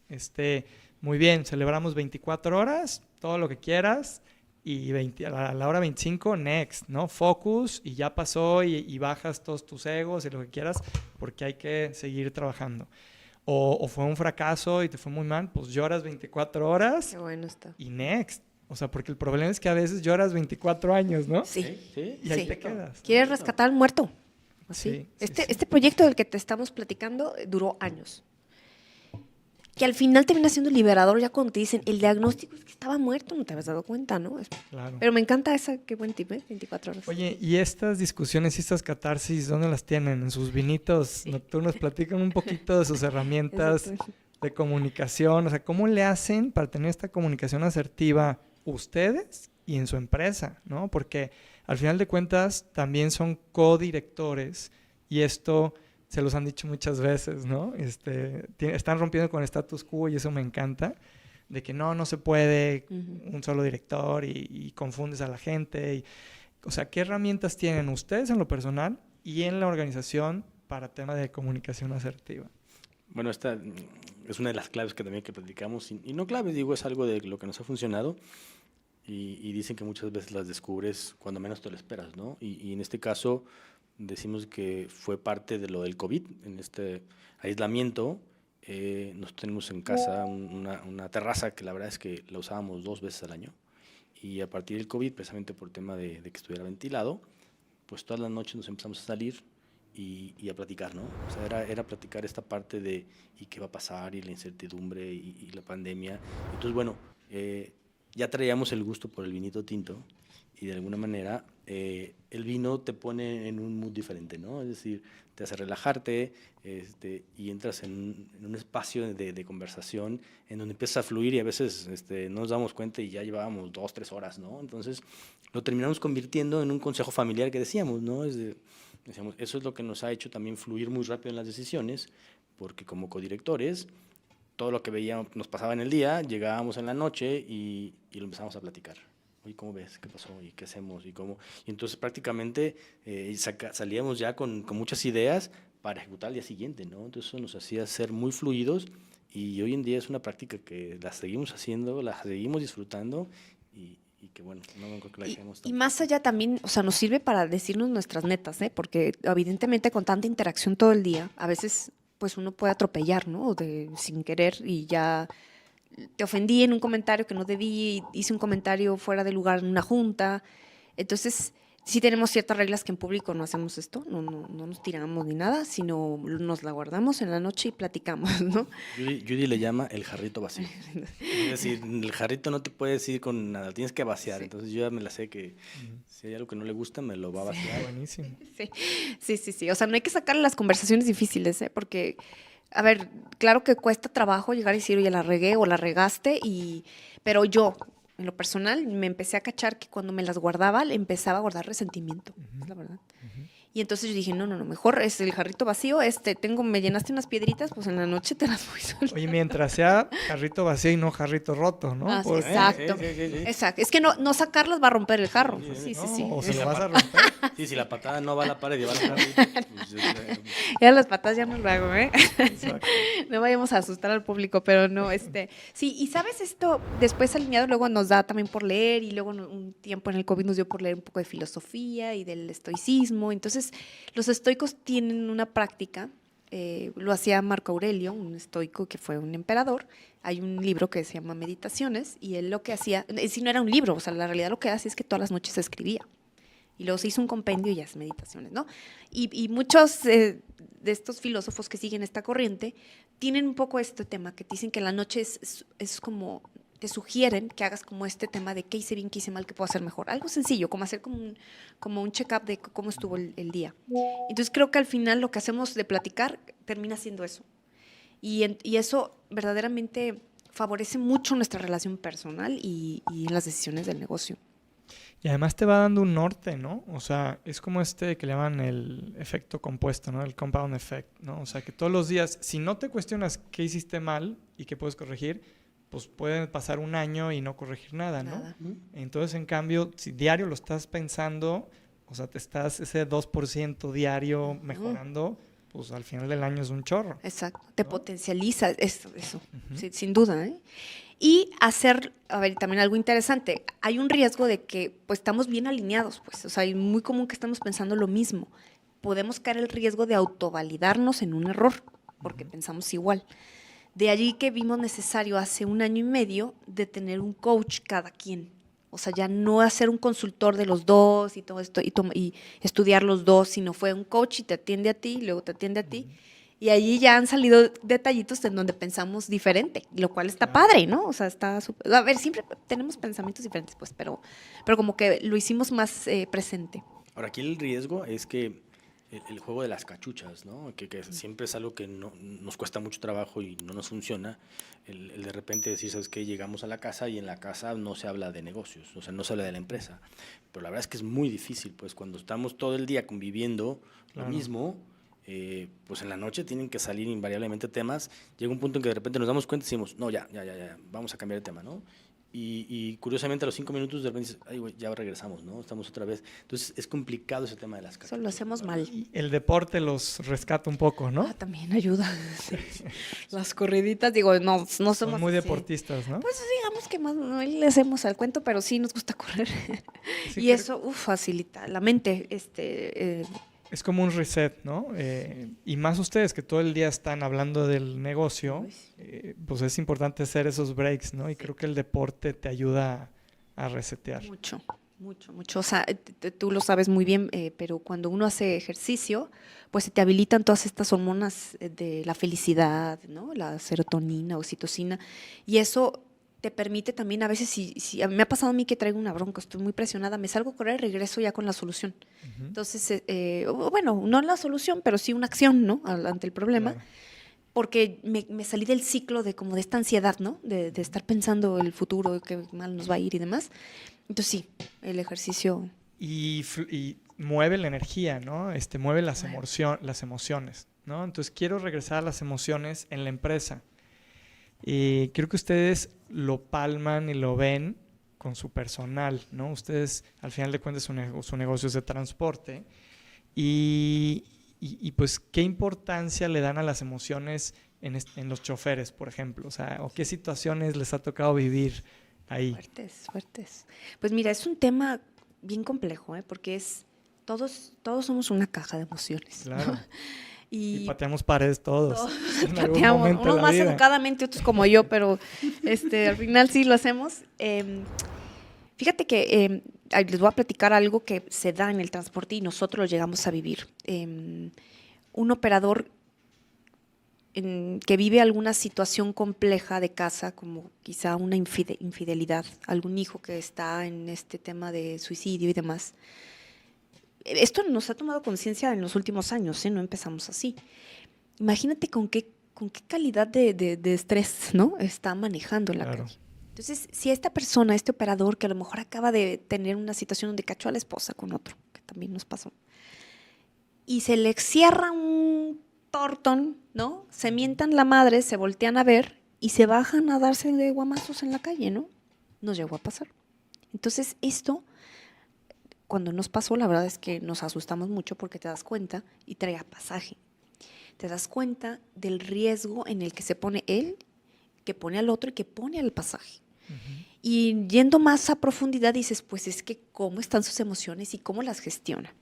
Muy bien, celebramos 24 horas, todo lo que quieras, y a la hora 25, next, ¿no? Focus, y ya pasó, y bajas todos tus egos y lo que quieras, porque hay que seguir trabajando. O fue un fracaso y te fue muy mal, pues lloras 24 horas. Qué bueno está. Y next. O sea, porque el problema es que a veces lloras 24 años, ¿no? Sí. Y ahí te quedas. ¿Quieres rescatar al muerto? Así. Sí, Este proyecto del que te estamos platicando duró años. Que al final termina siendo liberador ya cuando te dicen, el diagnóstico es que estaba muerto, no te habías dado cuenta, ¿no? Claro. Pero me encanta qué buen tip, 24 horas. Oye, ¿y estas discusiones y estas catarsis, dónde las tienen? ¿En sus vinitos nocturnos? Platican un poquito de sus herramientas de comunicación. O sea, ¿cómo le hacen para tener esta comunicación asertiva ustedes y en su empresa, ¿no? Porque al final de cuentas también son codirectores y esto se los han dicho muchas veces, ¿no? Están rompiendo con el status quo y eso me encanta, de que no se puede un solo director y confundes a la gente. O sea, ¿qué herramientas tienen ustedes en lo personal y en la organización para tema de comunicación asertiva? Bueno, esta es una de las claves que también que platicamos, y no claves, digo, es algo de lo que nos ha funcionado, y dicen que muchas veces las descubres cuando menos te lo esperas, ¿no? Y en este caso decimos que fue parte de lo del COVID, en este aislamiento. Nosotros tenemos en casa una terraza que la verdad es que la usábamos 2 veces al año, y a partir del COVID, precisamente por el tema de que estuviera ventilado, pues todas las noches nos empezamos a salir y a platicar, ¿no? O sea, era platicar esta parte de y qué va a pasar, y la incertidumbre, y la pandemia. Entonces, bueno, ya traíamos el gusto por el vinito tinto, y de alguna manera el vino te pone en un mood diferente, ¿no? Es decir, te hace relajarte, y entras en un espacio de conversación en donde empiezas a fluir, y a veces no nos damos cuenta y ya llevábamos 2, 3 horas, ¿no? Entonces lo terminamos convirtiendo en un consejo familiar que decíamos, ¿no? Decíamos, eso es lo que nos ha hecho también fluir muy rápido en las decisiones, porque como codirectores, todo lo que veíamos nos pasaba en el día, llegábamos en la noche y lo empezamos a platicar. Oye, ¿cómo ves? ¿Qué pasó? ¿Y qué hacemos? ¿Y cómo? Y entonces prácticamente salíamos ya con muchas ideas para ejecutar al día siguiente, ¿no? Entonces eso nos hacía ser muy fluidos, y hoy en día es una práctica que la seguimos haciendo, la seguimos disfrutando, y que bueno, no creo que la dejemos. Y más allá también, o sea, nos sirve para decirnos nuestras netas, porque evidentemente con tanta interacción todo el día, a veces pues uno puede atropellar, ¿no? Sin querer, y ya te ofendí en un comentario que no debí, hice un comentario fuera de lugar en una junta. Entonces, sí tenemos ciertas reglas que en público no hacemos esto, no nos tiramos ni nada, sino nos la guardamos en la noche y platicamos, ¿no? Judy le llama el jarrito vacío. Es decir, el jarrito no te puedes ir con nada, tienes que vaciar. Sí. Entonces yo ya me la sé que si hay algo que no le gusta, me lo va a vaciar. Buenísimo. Sí. O sea, no hay que sacar las conversaciones difíciles, porque... A ver, claro que cuesta trabajo llegar y decir, oye, la regué o la regaste, pero yo, en lo personal, me empecé a cachar que cuando me las guardaba, le empezaba a guardar resentimiento, es la verdad. Y entonces yo dije, no, mejor es el jarrito vacío, me llenaste unas piedritas, pues en la noche te las voy soltando. Oye, mientras sea jarrito vacío y no jarrito roto, ¿no? Ah, sí, Porque- exacto. Sí. Exacto. Es que no sacarlas va a a romper el jarro. Sí. no, o Sí, se la lo vas a pata- romper. Sí, si la patada no va a la pared y va a la pared, pues, Ya las patas ya no lo hago, ¿eh? Exacto. No vayamos a asustar al público, pero no, sí, y sabes esto, después alineado luego nos da también por leer y luego un tiempo en el COVID nos dio por leer un poco de filosofía y del estoicismo. Entonces, los estoicos tienen una práctica, lo hacía Marco Aurelio, un estoico que fue un emperador. Hay un libro que se llama Meditaciones y él lo que hacía, si no era un libro, o sea, la realidad lo que hace es que todas las noches escribía. Y luego se hizo un compendio y ya es meditaciones, ¿no? Y muchos de estos filósofos que siguen esta corriente tienen un poco este tema, que te dicen que la noche es como, te sugieren que hagas como este tema de qué hice bien, qué hice mal, qué puedo hacer mejor. Algo sencillo, como hacer como un check-up de cómo estuvo el día. Entonces creo que al final lo que hacemos de platicar termina siendo eso. Y eso verdaderamente favorece mucho nuestra relación personal y en las decisiones del negocio. Y además te va dando un norte, ¿no? O sea, es como que le llaman el efecto compuesto, ¿no? El compound effect, ¿no? O sea, que todos los días, si no te cuestionas qué hiciste mal y qué puedes corregir, pues puede pasar un año y no corregir nada, ¿no? Nada. Entonces, en cambio, si diario lo estás pensando, o sea, te estás ese 2% diario mejorando, pues al final del año es un chorro. Exacto, te ¿no? potencializa eso, sí, sin duda, ¿eh? Y hacer, a ver, también algo interesante, hay un riesgo de que pues estamos bien alineados, pues, o sea, es muy común que estamos pensando lo mismo. Podemos caer el riesgo de autovalidarnos en un error, porque pensamos igual. De allí que vimos necesario hace 1 año y medio de tener un coach cada quien. O sea, ya no hacer un consultor de los dos y todo esto y estudiar los dos, sino fue un coach y te atiende a ti, y luego te atiende a ti. Y allí ya han salido detallitos en donde pensamos diferente, lo cual está padre, ¿no? O sea, está súper. A ver, siempre tenemos pensamientos diferentes, pues, pero como que lo hicimos más presente. Ahora, aquí el riesgo es que el juego de las cachuchas, ¿no? Que siempre es algo que nos cuesta mucho trabajo y no nos funciona. El de repente decir, ¿sabes qué? Llegamos a la casa y en la casa no se habla de negocios, o sea, no se habla de la empresa. Pero la verdad es que es muy difícil, pues cuando estamos todo el día conviviendo Claro. lo mismo, pues en la noche tienen que salir invariablemente temas. Llega un punto en que de repente nos damos cuenta y decimos, no, ya, vamos a cambiar de tema, ¿no? Y curiosamente a los 5 minutos de repente dices, ay, güey, ya regresamos, ¿no? Estamos otra vez. Entonces es complicado ese tema de las cachuchas. Eso lo hacemos mal. Y el deporte los rescata un poco, ¿no? Ah, también ayuda. Sí. Las corriditas, digo, no somos Son muy así. deportistas, ¿no? Pues digamos que más no le hacemos al cuento, pero sí nos gusta correr. Sí, Y creo- eso facilita la mente. Es como un reset, ¿no? Y más ustedes que todo el día están hablando del negocio, pues es importante hacer esos breaks, ¿no? Y creo que el deporte te ayuda a resetear. mucho. O sea, tú lo sabes muy bien, pero cuando uno hace ejercicio, pues se te habilitan todas estas hormonas de la felicidad, ¿no? La serotonina, oxitocina, y eso te permite también, a veces, si a mí me ha pasado a mí que traigo una bronca, estoy muy presionada, me salgo a correr y regreso ya con la solución. Ujú. Entonces, bueno, no la solución, pero sí una acción, ¿no? Ante el problema. Claro. Porque me salí del ciclo de como de esta ansiedad, ¿no? De estar pensando el futuro, qué mal nos va a ir y demás. Entonces sí, el ejercicio. Y mueve la energía, ¿no? Mueve las Mueve. las emociones, ¿no? Entonces quiero regresar a las emociones en la empresa. Y creo que ustedes lo palman y lo ven con su personal, ¿no? Ustedes, al final de cuentas, su negocio es de transporte. Y pues, ¿qué importancia le dan a las emociones en los choferes, por ejemplo? O sea, ¿o qué situaciones les ha tocado vivir ahí? Fuertes. Pues mira, es un tema bien complejo, ¿eh? Porque todos somos una caja de emociones. Claro. ¿no? Y pateamos paredes todos. Todos en algún pateamos, momento de unos la más vida. educadamente, otros como yo, pero al final sí lo hacemos. Fíjate que les voy a platicar algo que se da en el transporte y nosotros lo llegamos a vivir. Un operador que vive alguna situación compleja de casa, como quizá una infidelidad, algún hijo que está en este tema de suicidio y demás. Esto nos ha tomado conciencia en los últimos años, no empezamos así. Imagínate con qué calidad de estrés, ¿no? Está manejando la Claro. calle. Entonces, si esta persona, este operador, que a lo mejor acaba de tener una situación donde cachó a la esposa con otro, que también nos pasó, y se les cierra un tortón, ¿no? Se mientan la madre, se voltean a ver y se bajan a darse de guamazos en la calle, ¿no? Nos llegó a pasar. Entonces, esto, cuando nos pasó, la verdad es que nos asustamos mucho porque te das cuenta y trae pasaje. Te das cuenta del riesgo en el que se pone él, que pone al otro y que pone al pasaje. Y yendo más a profundidad dices, pues es que cómo están sus emociones y cómo las gestiona.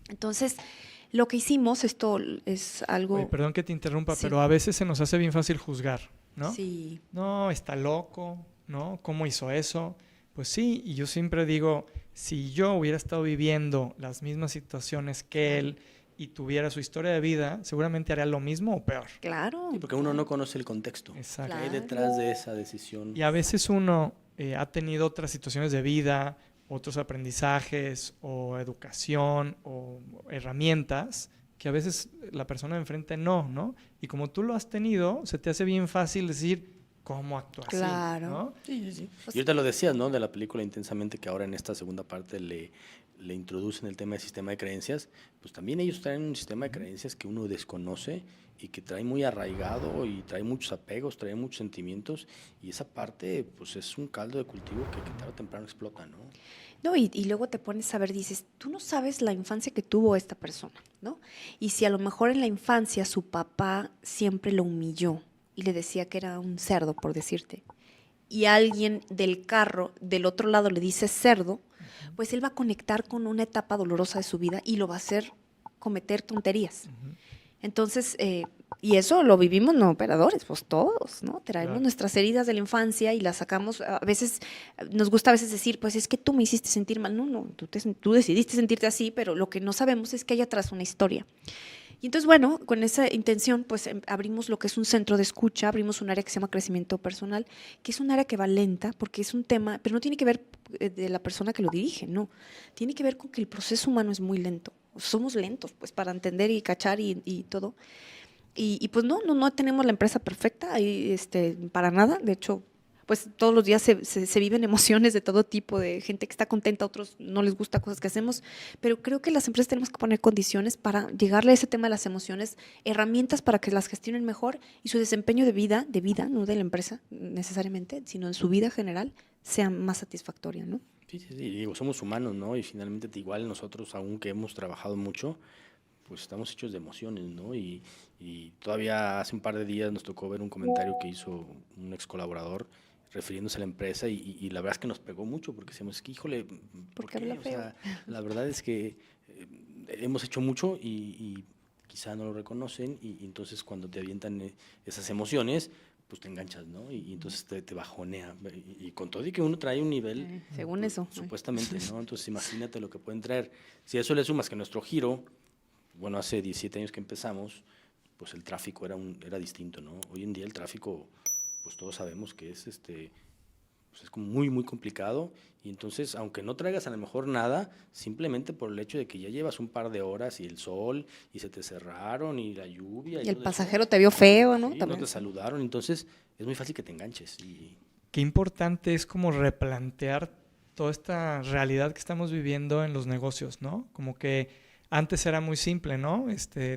Entonces, lo que hicimos, esto es algo… Oye, perdón que te interrumpa, Sí. pero a veces se nos hace bien fácil juzgar, ¿no? Sí, No, está loco, ¿no? ¿Cómo hizo eso? Pues sí, y yo siempre digo, si yo hubiera estado viviendo las mismas situaciones que él y tuviera su historia de vida, seguramente haría lo mismo o peor. claro. Sí, porque uno no conoce el contexto. Exacto. ¿Qué hay Claro. detrás de esa decisión? Y a veces uno ha tenido otras situaciones de vida, otros aprendizajes o educación o herramientas que a veces la persona de enfrente no. Y como tú lo has tenido, se te hace bien fácil decir cómo actuar Claro. así, ¿no? Sí. Y ahorita lo decías, ¿no? De la película Intensamente, que ahora en esta segunda parte le introducen el tema del sistema de creencias, pues también ellos traen un sistema de creencias que uno desconoce y que trae muy arraigado y trae muchos apegos, trae muchos sentimientos, y esa parte pues es un caldo de cultivo que tarde o temprano explota, ¿no? No, y luego te pones a ver, dices, tú no sabes la infancia que tuvo esta persona, ¿no? Y si a lo mejor en la infancia su papá siempre lo humilló y le decía que era un cerdo, por decirte, y alguien del carro del otro lado le dice cerdo, pues él va a conectar con una etapa dolorosa de su vida y lo va a hacer cometer tonterías. Entonces, y eso lo vivimos no operadores, pues todos, ¿no? Traemos Claro. nuestras heridas de la infancia y las sacamos. A veces, nos gusta a veces decir, pues es que tú me hiciste sentir mal. No, tú decidiste sentirte así, pero lo que no sabemos es que hay atrás una historia. Y entonces, bueno, con esa intención, pues abrimos lo que es un centro de escucha, abrimos un área que se llama crecimiento personal, que es un área que va lenta, porque es un tema, pero no tiene que ver de la persona que lo dirige, no. Tiene que ver con que el proceso humano es muy lento. Somos lentos, pues, para entender y cachar y todo. Y pues no tenemos la empresa perfecta, ahí, para nada. De hecho, pues todos los días se viven emociones de todo tipo, de gente que está contenta, otros no les gusta cosas que hacemos, pero creo que las empresas tenemos que poner condiciones para llegarle a ese tema de las emociones, herramientas para que las gestionen mejor y su desempeño de vida, no de la empresa necesariamente, sino en su vida general, sea más satisfactoria, ¿no? Sí, digo, somos humanos, ¿no? Y finalmente igual nosotros, aunque hemos trabajado mucho, pues estamos hechos de emociones, ¿no? Y todavía hace un par de días nos tocó ver un comentario que hizo un ex colaborador refiriéndose a la empresa y la verdad es que nos pegó mucho porque decíamos, que, híjole, ¿por qué? habla O feo. sea, la verdad es que hemos hecho mucho y quizá no lo reconocen y entonces cuando te avientan esas emociones, pues te enganchas, ¿no? Y entonces te bajonea. Y con todo y que uno trae un nivel, Según pues, eso. supuestamente, ¿no? Entonces imagínate lo que pueden traer. Si a eso le sumas que nuestro giro, bueno, hace 17 años que empezamos, pues el tráfico era distinto, ¿no? Hoy en día el tráfico, pues todos sabemos que es pues es como muy, muy complicado. Y entonces, aunque no traigas a lo mejor nada, simplemente por el hecho de que ya llevas un par de horas y el sol, y se te cerraron, y la lluvia. Y el todo pasajero eso, te vio feo, ¿no? sí, no También. te saludaron, entonces es muy fácil que te enganches. Qué importante es como replantear toda esta realidad que estamos viviendo en los negocios, ¿no? Como que antes era muy simple, ¿no?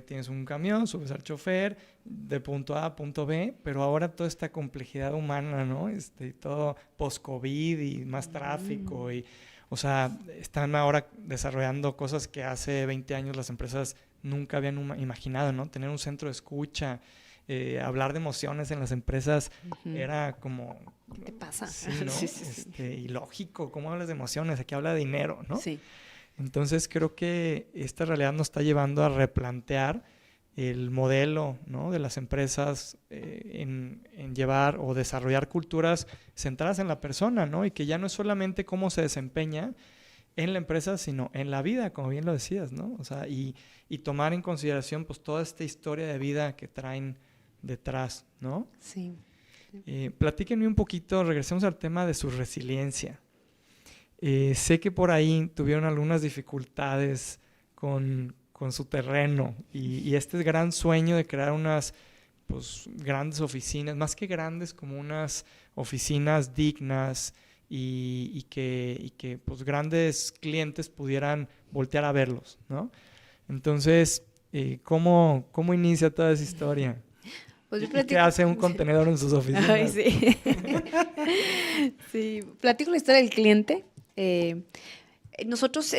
Tienes un camión, subes al chofer de punto A a punto B, pero ahora toda esta complejidad humana, ¿no? Y todo post-COVID y más tráfico o sea, están ahora desarrollando cosas que hace 20 años las empresas nunca habían imaginado, ¿no? Tener un centro de escucha, hablar de emociones en las empresas era como… ¿Qué te pasa? Sí, ¿no? Sí, sí, sí. Ilógico, ¿cómo hablas de emociones? Aquí habla de dinero, ¿no? Sí. Entonces creo que esta realidad nos está llevando a replantear el modelo, ¿no? de las empresas en llevar o desarrollar culturas centradas en la persona, ¿no? Y que ya no es solamente cómo se desempeña en la empresa, sino en la vida, como bien lo decías, ¿no? O sea, y tomar en consideración pues toda esta historia de vida que traen detrás, ¿no? Sí. Platíquenme un poquito, regresemos al tema de su resiliencia. Sé que por ahí tuvieron algunas dificultades con su terreno y este gran sueño de crear unas pues, grandes oficinas, más que grandes, como unas oficinas dignas y que pues, grandes clientes pudieran voltear a verlos, ¿no? Entonces, ¿cómo inicia toda esa historia? Pues yo ¿Y platico. qué hace un contenedor en sus oficinas? Ay, sí. Sí, platico la historia del cliente. Nosotros,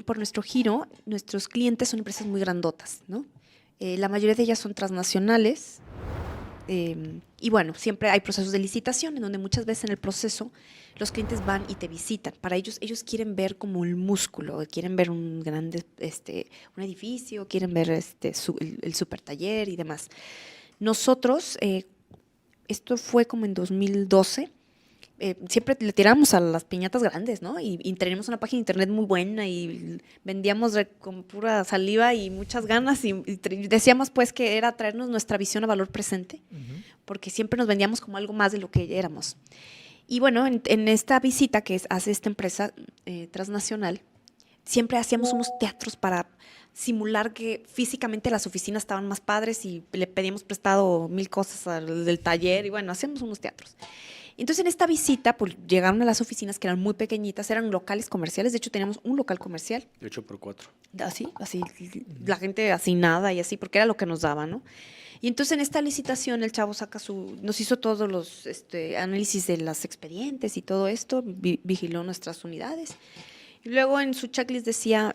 por nuestro giro, nuestros clientes son empresas muy grandotas, ¿no? La mayoría de ellas son transnacionales. Y bueno, siempre hay procesos de licitación en donde muchas veces en el proceso los clientes van y te visitan. Para ellos quieren ver como el músculo, quieren ver un grande, un edificio, quieren ver el super taller y demás. Nosotros, esto fue como en 2012, siempre le tiramos a las piñatas grandes, ¿no? Y teníamos una página de internet muy buena y vendíamos con pura saliva y muchas ganas y decíamos pues que era traernos nuestra visión a valor presente, porque siempre nos vendíamos como algo más de lo que éramos. Y bueno, en esta visita que hace esta empresa transnacional, siempre hacíamos unos teatros para simular que físicamente las oficinas estaban más padres y le pedíamos prestado 1000 cosas del taller y bueno, hacíamos unos teatros. Entonces en esta visita pues llegaron a las oficinas que eran muy pequeñitas, eran locales comerciales, de hecho teníamos un local comercial. De 8x4. Así, la gente hacinada y así, porque era lo que nos daba, ¿no? Y entonces en esta licitación el chavo nos hizo todos los análisis de los expedientes y todo esto, vigiló nuestras unidades. Y luego en su checklist decía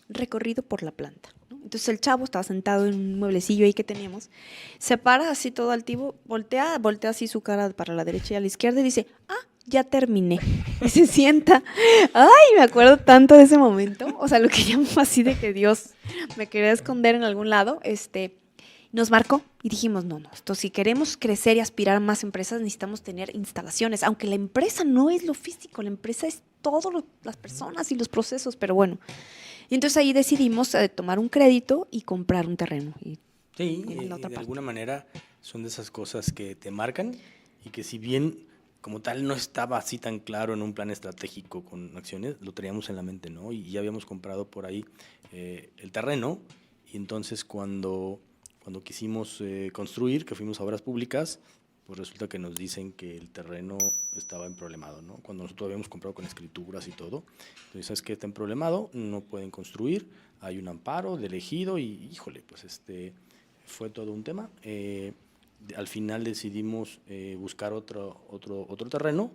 recorrido por la planta, ¿no? Entonces el chavo estaba sentado en un mueblecillo ahí que teníamos, se para así todo altivo, voltea así su cara para la derecha y a la izquierda y dice, ya terminé. Y se sienta. Ay, me acuerdo tanto de ese momento. O sea, lo que llamo así de que Dios me quería esconder en algún lado, nos marcó y dijimos, no, esto si queremos crecer y aspirar a más empresas necesitamos tener instalaciones, aunque la empresa no es lo físico, la empresa es todas las personas y los procesos, pero bueno. Y entonces ahí decidimos tomar un crédito y comprar un terreno. Sí, de alguna manera son de esas cosas que te marcan y que si bien como tal no estaba así tan claro en un plan estratégico con acciones, lo teníamos en la mente, ¿no? Y ya habíamos comprado por ahí el terreno y entonces cuando quisimos construir, que fuimos a obras públicas, pues resulta que nos dicen que el terreno estaba emproblemado, ¿no? Cuando nosotros habíamos comprado con escrituras y todo, entonces ¿sabes qué? Está emproblemado, no pueden construir, hay un amparo del ejido y híjole, pues fue todo un tema. Al final decidimos buscar otro terreno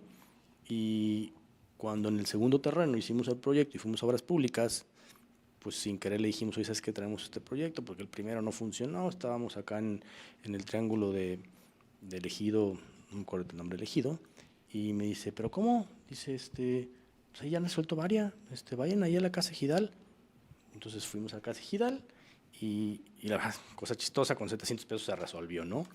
y cuando en el segundo terreno hicimos el proyecto y fuimos a obras públicas, pues sin querer le dijimos, oye, ¿sabes qué? Traemos este proyecto porque el primero no funcionó, estábamos acá en el triángulo del ejido, no me acuerdo el nombre del ejido, y me dice, ¿pero cómo? Dice, pues ahí ya han resuelto varias, vayan ahí a la casa ejidal. Entonces fuimos a la casa ejidal y la verdad, cosa chistosa, con 700 pesos se resolvió, ¿no?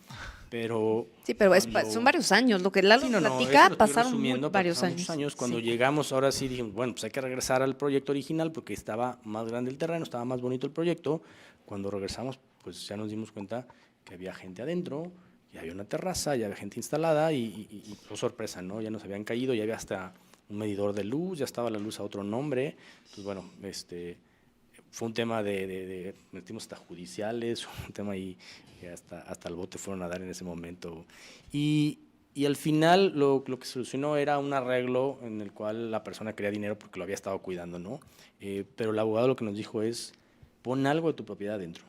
Pero sí, pero son varios años, lo que Lalo platica, pasaron varios años. Cuando llegamos, ahora sí dijimos, bueno, pues hay que regresar al proyecto original porque estaba más grande el terreno, estaba más bonito el proyecto. Cuando regresamos, pues ya nos dimos cuenta que había gente adentro, ya había una terraza, ya había gente instalada y fue sorpresa, ¿no? Ya nos habían caído, ya había hasta un medidor de luz, ya estaba la luz a otro nombre. Entonces, bueno, fue un tema de metimos hasta judiciales, un tema ahí que hasta el bote fueron a dar en ese momento. Y al final lo que se solucionó era un arreglo en el cual la persona quería dinero porque lo había estado cuidando, ¿no? Pero el abogado lo que nos dijo es, pon algo de tu propiedad dentro,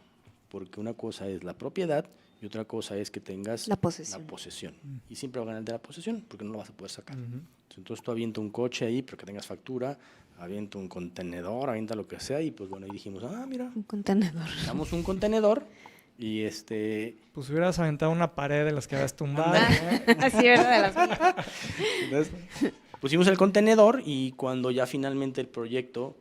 porque una cosa es la propiedad y otra cosa es que tengas la posesión. Y siempre va a ganar el de la posesión porque no lo vas a poder sacar. Entonces tú avienta un coche ahí, pero que tengas factura, avienta un contenedor, avienta lo que sea, y pues bueno, ahí dijimos, mira. Un contenedor. Damos un contenedor y pues hubieras aventado una pared de las que habías tumbado. Así, ¿verdad? Entonces, pusimos el contenedor y cuando ya finalmente el proyecto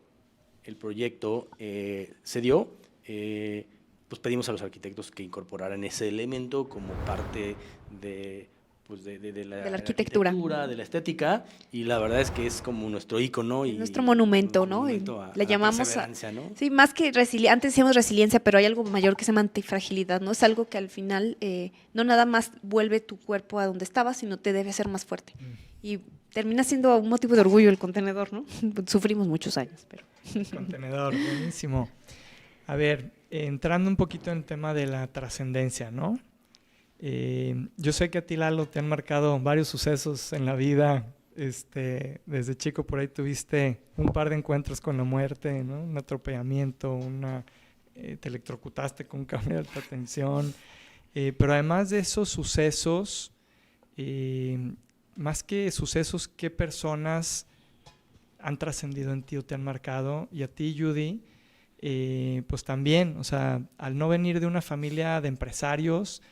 se dio, pues pedimos a los arquitectos que incorporaran ese elemento como parte de la arquitectura, de la estética, y la verdad es que es como nuestro ícono y nuestro monumento, ¿no? Le llamamos ¿no? Sí, más que antes decíamos resiliencia, pero hay algo mayor que se llama antifragilidad, ¿no? Es algo que al final no nada más vuelve tu cuerpo a donde estaba, sino te debe hacer más fuerte. Y termina siendo un motivo de orgullo el contenedor, ¿no? Sufrimos muchos años, pero el contenedor, buenísimo. A ver, entrando un poquito en el tema de la trascendencia, ¿no? Yo sé que a ti, Lalo, te han marcado varios sucesos en la vida. Desde chico por ahí tuviste un par de encuentros con la muerte, ¿no? Un atropellamiento, una te electrocutaste con un cable de alta tensión, pero además de esos sucesos, más que sucesos, ¿qué personas han trascendido en ti o te han marcado? Y a ti, Judy, pues también, o sea, al no venir de una familia de empresarios,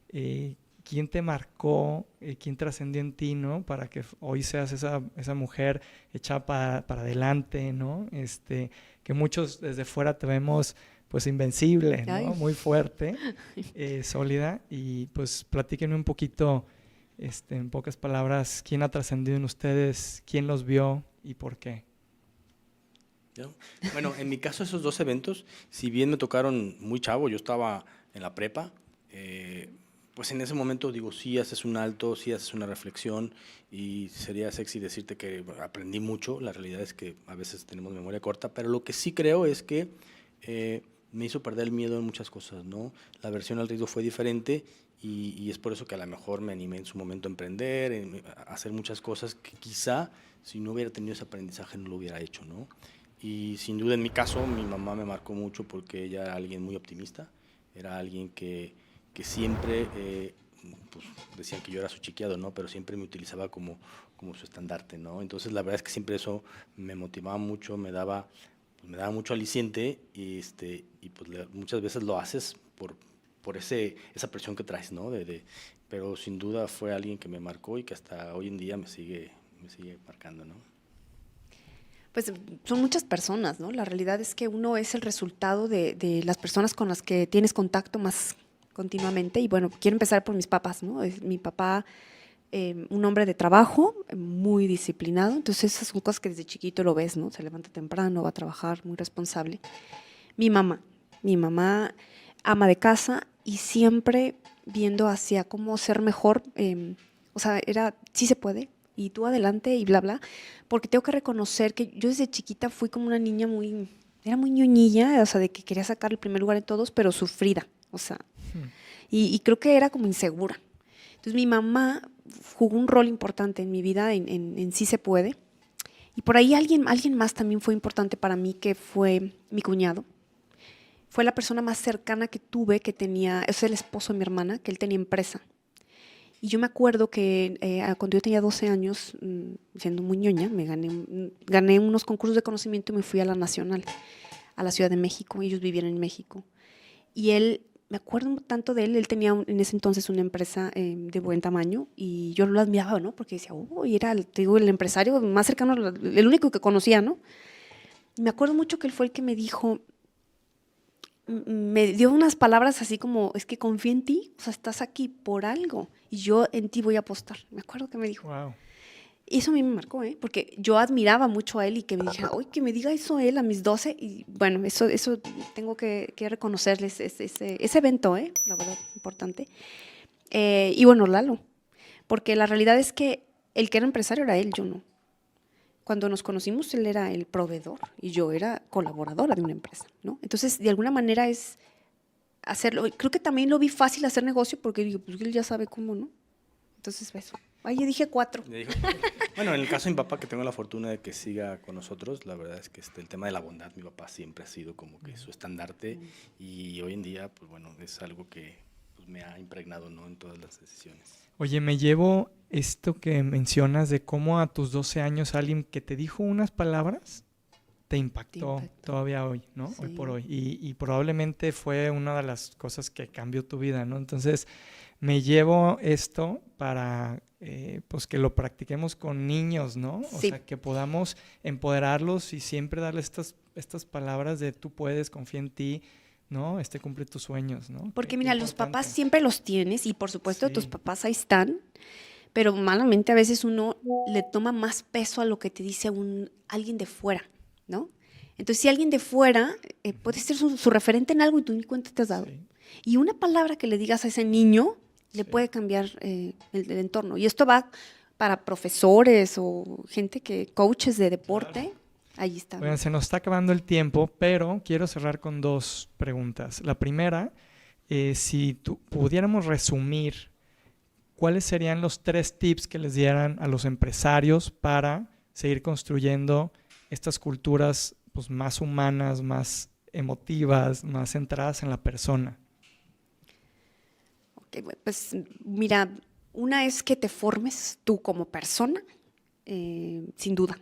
¿quién te marcó, quién trascendió en ti, ¿no? Para que hoy seas esa mujer echada para adelante, ¿no? Que muchos desde fuera te vemos pues invencible, ¿no? Ay. Muy fuerte, sólida. Y pues platíquenme un poquito, en pocas palabras, quién ha trascendido en ustedes, quién los vio y por qué. ¿No? Bueno, en mi caso esos 2 eventos, si bien me tocaron muy chavo, yo estaba en la prepa, pues en ese momento digo, sí haces un alto, sí haces una reflexión y sería sexy decirte que aprendí mucho. La realidad es que a veces tenemos memoria corta, pero lo que sí creo es que me hizo perder el miedo en muchas cosas, ¿no? La aversión al riesgo fue diferente y es por eso que a lo mejor me animé en su momento a emprender, a hacer muchas cosas que quizá si no hubiera tenido ese aprendizaje no lo hubiera hecho, ¿no? Y sin duda en mi caso mi mamá me marcó mucho porque ella era alguien muy optimista, era alguien que siempre, pues decían que yo era su chiqueado, ¿no? Pero siempre me utilizaba como su estandarte, ¿no? Entonces la verdad es que siempre eso me motivaba mucho, me daba mucho aliciente y pues muchas veces lo haces por esa presión que traes, ¿no? Pero sin duda fue alguien que me marcó y que hasta hoy en día me sigue marcando, ¿no? Pues son muchas personas, ¿no? La realidad es que uno es el resultado de las personas con las que tienes contacto más continuamente. Y bueno, quiero empezar por mis papás, ¿no? Mi papá, un hombre de trabajo, muy disciplinado. Entonces esas son cosas que desde chiquito lo ves, ¿no? Se levanta temprano, va a trabajar, muy responsable. Mi mamá ama de casa y siempre viendo hacia cómo ser mejor. O sea, sí se puede, y tú adelante y bla, bla, porque tengo que reconocer que yo desde chiquita fui como una niña era muy ñoñilla, o sea, de que quería sacar el primer lugar en todos, pero sufrida, o sea, y creo que era como insegura. Entonces mi mamá jugó un rol importante en mi vida, en Sí se puede, y por ahí alguien más también fue importante para mí, que fue mi cuñado. Fue la persona más cercana que tuve, es el esposo de mi hermana, que él tenía empresa. Y yo me acuerdo que cuando yo tenía 12 años, siendo muy ñoña, gané unos concursos de conocimiento y me fui a la Nacional, a la Ciudad de México. Ellos vivían en México. Y él, me acuerdo tanto de él tenía en ese entonces una empresa de buen tamaño y yo lo admiraba, ¿no? Porque decía, y era, te digo, el empresario más cercano, el único que conocía, ¿no? Y me acuerdo mucho que él fue el que me dijo, me dio unas palabras así como, es que confío en ti, o sea, estás aquí por algo y yo en ti voy a apostar. Me acuerdo que me dijo. Wow. Y eso a mí me marcó, porque yo admiraba mucho a él y que me dijera, que me diga eso él a mis 12. Y bueno, eso tengo que reconocerles ese evento, la verdad, importante. Y bueno, Lalo, porque la realidad es que el que era empresario era él, yo no. Cuando nos conocimos, él era el proveedor y yo era colaboradora de una empresa, ¿no? Entonces, de alguna manera es hacerlo. Creo que también lo vi fácil hacer negocio porque digo, pues él ya sabe cómo, ¿no? Entonces, eso. Ahí yo dije 4. Bueno, en el caso de mi papá, que tengo la fortuna de que siga con nosotros, la verdad es que el tema de la bondad, mi papá siempre ha sido como que su estandarte y hoy en día, pues bueno, es algo que pues, me ha impregnado, ¿no? En todas las decisiones. Oye, me llevo esto que mencionas de cómo a tus 12 años alguien que te dijo unas palabras te impactó todavía hoy, ¿no? Sí. Hoy por hoy. Y probablemente fue una de las cosas que cambió tu vida, ¿no? Entonces, me llevo esto para pues que lo practiquemos con niños, ¿no? O sea, que podamos empoderarlos y siempre darles estas palabras de tú puedes, confía en ti, ¿no? Cumple tus sueños, ¿no? Porque mira, los papás siempre los tienes y por supuesto tus papás ahí están, pero malamente a veces uno le toma más peso a lo que te dice alguien de fuera, ¿no? Entonces, si alguien de fuera puede ser su referente en algo y tú ni cuenta te has dado. Sí. Y una palabra que le digas a ese niño le puede cambiar el entorno. Y esto va para profesores o coaches de deporte. Claro. Ahí está. Bueno, se nos está acabando el tiempo, pero quiero cerrar con 2 preguntas. La primera, si pudiéramos resumir, ¿cuáles serían los 3 tips que les dieran a los empresarios para seguir construyendo estas culturas pues, más humanas, más emotivas, más centradas en la persona? Ok, bueno, pues mira, una es que te formes tú como persona, sin duda,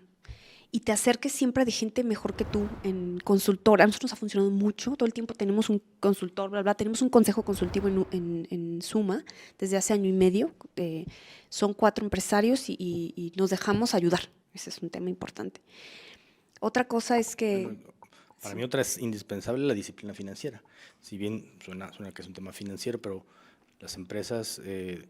y te acerques siempre de gente mejor que tú en consultor. A nosotros nos ha funcionado mucho, todo el tiempo tenemos un consultor, bla, bla, tenemos un consejo consultivo en Suma desde hace año y medio. Son 4 empresarios y nos dejamos ayudar. Ese es un tema importante. Otra cosa es que… Bueno, para mí otra es indispensable la disciplina financiera. Si bien suena que es un tema financiero, pero las empresas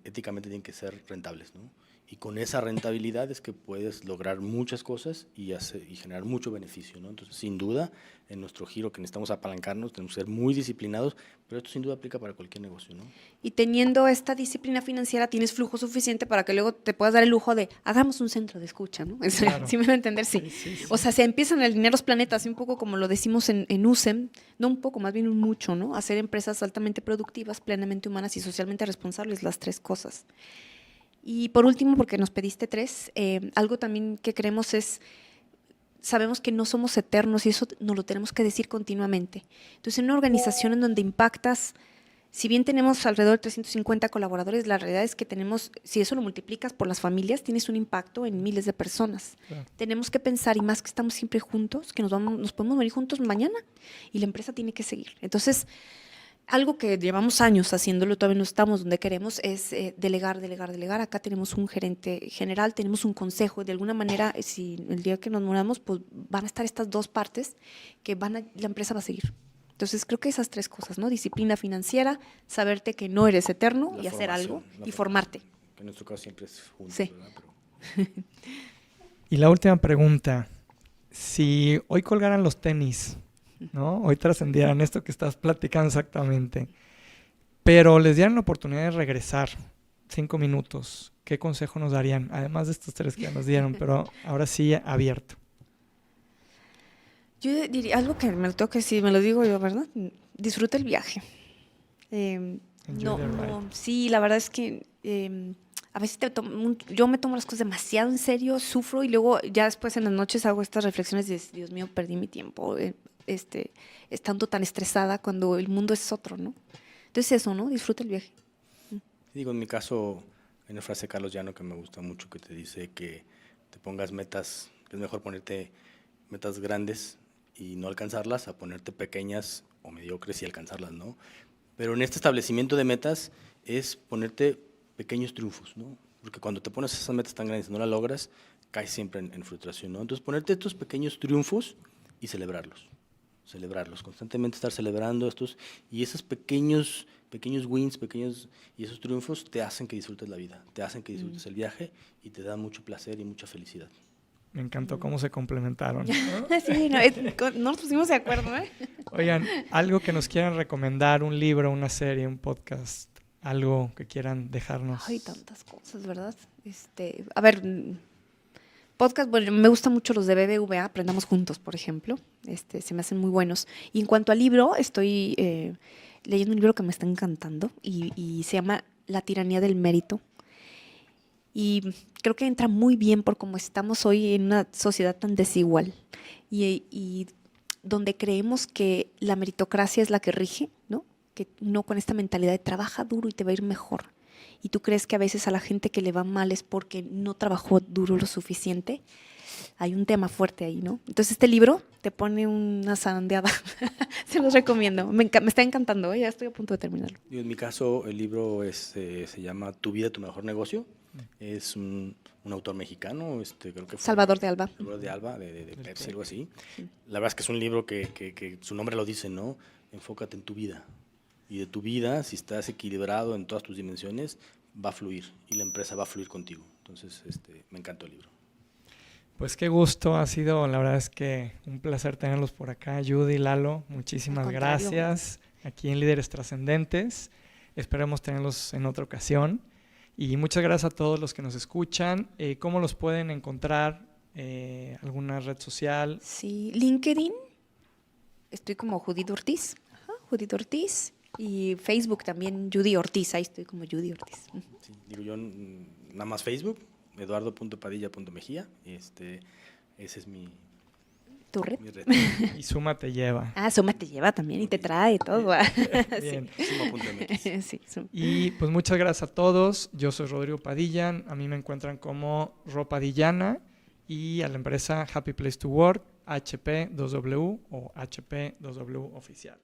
éticamente tienen que ser rentables, ¿no? Y con esa rentabilidad es que puedes lograr muchas cosas y generar mucho beneficio, ¿no? Entonces, sin duda, en nuestro giro que necesitamos apalancarnos, tenemos que ser muy disciplinados, pero esto sin duda aplica para cualquier negocio, ¿no? Y teniendo esta disciplina financiera, tienes flujo suficiente para que luego te puedas dar el lujo de, hagamos un centro de escucha, ¿no? Claro. ¿Sí me va a entender? Sí. Sí. O sea, se empiezan a alinear los planetas, un poco como lo decimos en USEM, no un poco, más bien un mucho, ¿no? Hacer empresas altamente productivas, plenamente humanas y socialmente responsables, las 3 cosas. Y por último, porque nos pediste 3, algo también que creemos es, sabemos que no somos eternos y eso nos lo tenemos que decir continuamente. Entonces, en una organización en donde impactas, si bien tenemos alrededor de 350 colaboradores, la realidad es que tenemos, si eso lo multiplicas por las familias, tienes un impacto en miles de personas. Claro. Tenemos que pensar, y más que estamos siempre juntos, que nos podemos venir juntos mañana y la empresa tiene que seguir. Entonces, algo que llevamos años haciéndolo, todavía no estamos donde queremos, es delegar. Acá tenemos un gerente general, tenemos un consejo, y de alguna manera, si el día que nos muramos, pues van a estar estas 2 partes que la empresa va a seguir. Entonces, creo que esas 3 cosas, ¿no? Disciplina financiera, saberte que no eres eterno y hacer algo, y formarte. Que en nuestro caso siempre es juntos, Sí. ¿verdad? Pero Y la última pregunta, si hoy colgaran los tenis, ¿no? Hoy trascendieran esto que estás platicando exactamente, pero les dieran la oportunidad de regresar 5 minutos, ¿qué consejo nos darían? Además de estos 3 que ya nos dieron, pero ahora sí abierto. Yo diría algo que me lo tengo que decir, me lo digo yo, ¿verdad? Disfruta el viaje. Enjoy the ride. Sí, la verdad es que a veces yo me tomo las cosas demasiado en serio, sufro y luego ya después en las noches hago estas reflexiones de, Dios mío, perdí mi tiempo, estando tan estresada cuando el mundo es otro, ¿no? Entonces eso, ¿no? Disfruta el viaje. digo, en mi caso, hay una frase de Carlos Llano que me gusta mucho que te dice que te pongas metas, que es mejor ponerte metas grandes y no alcanzarlas a ponerte pequeñas o mediocres y alcanzarlas, ¿no? Pero en este establecimiento de metas es ponerte pequeños triunfos, ¿no? Porque cuando te pones esas metas tan grandes y no las logras, caes siempre en frustración, ¿no? Entonces ponerte estos pequeños triunfos y celebrarlos, constantemente estar celebrando estos, y esos pequeños wins, y esos triunfos te hacen que disfrutes la vida, te hacen que disfrutes el viaje y te dan mucho placer y mucha felicidad. Me encantó cómo se complementaron, ¿no? Sí, no, no nos pusimos de acuerdo, ¿eh? Oigan, algo que nos quieran recomendar, un libro, una serie, un podcast, algo que quieran dejarnos. Ay, tantas cosas, ¿verdad? A ver, podcast, bueno, me gustan mucho los de BBVA, Aprendamos Juntos, por ejemplo. Se me hacen muy buenos. Y en cuanto al libro, estoy leyendo un libro que me está encantando y se llama La tiranía del mérito. Y creo que entra muy bien por cómo estamos hoy en una sociedad tan desigual y donde creemos que la meritocracia es la que rige, ¿no? Que uno con esta mentalidad de trabaja duro y te va a ir mejor. Y tú crees que a veces a la gente que le va mal es porque no trabajó duro lo suficiente. Hay un tema fuerte ahí, ¿no? Entonces este libro te pone una zarandeada. Se los recomiendo. Me está encantando, ¿eh? Ya estoy a punto de terminarlo. En mi caso, el libro se llama Tu vida, tu mejor negocio. Es un autor mexicano, creo que fue Salvador de Alba. Salvador de Alba, de Pepsi, algo así. Sí. La verdad es que es un libro que su nombre lo dice, ¿no? Enfócate en tu vida. Y de tu vida, si estás equilibrado en todas tus dimensiones, va a fluir y la empresa va a fluir contigo. Entonces, me encantó el libro. Pues qué gusto, ha sido, la verdad es que un placer tenerlos por acá, Judy, Lalo, muchísimas gracias aquí en Líderes Trascendentes, esperemos tenerlos en otra ocasión y muchas gracias a todos los que nos escuchan. ¿Cómo los pueden encontrar? ¿Alguna red social? Sí, LinkedIn, estoy como Judith Ortiz, Judith Ortiz, y Facebook también, Judy Ortiz, ahí estoy como Judy Ortiz. Sí, digo yo, nada más Facebook, eduardo.padilla.mejía, ese es mi tu reto. Mi reto. Y Suma te lleva. Ah, Suma te lleva también y te trae y todo. Bien. Suma.mx. Sí, Suma. Y pues muchas gracias a todos. Yo soy Rodrigo Padilla. A mí me encuentran como Ropadillana y a la empresa Happy Place to Work, HP2W o HP2W Oficial.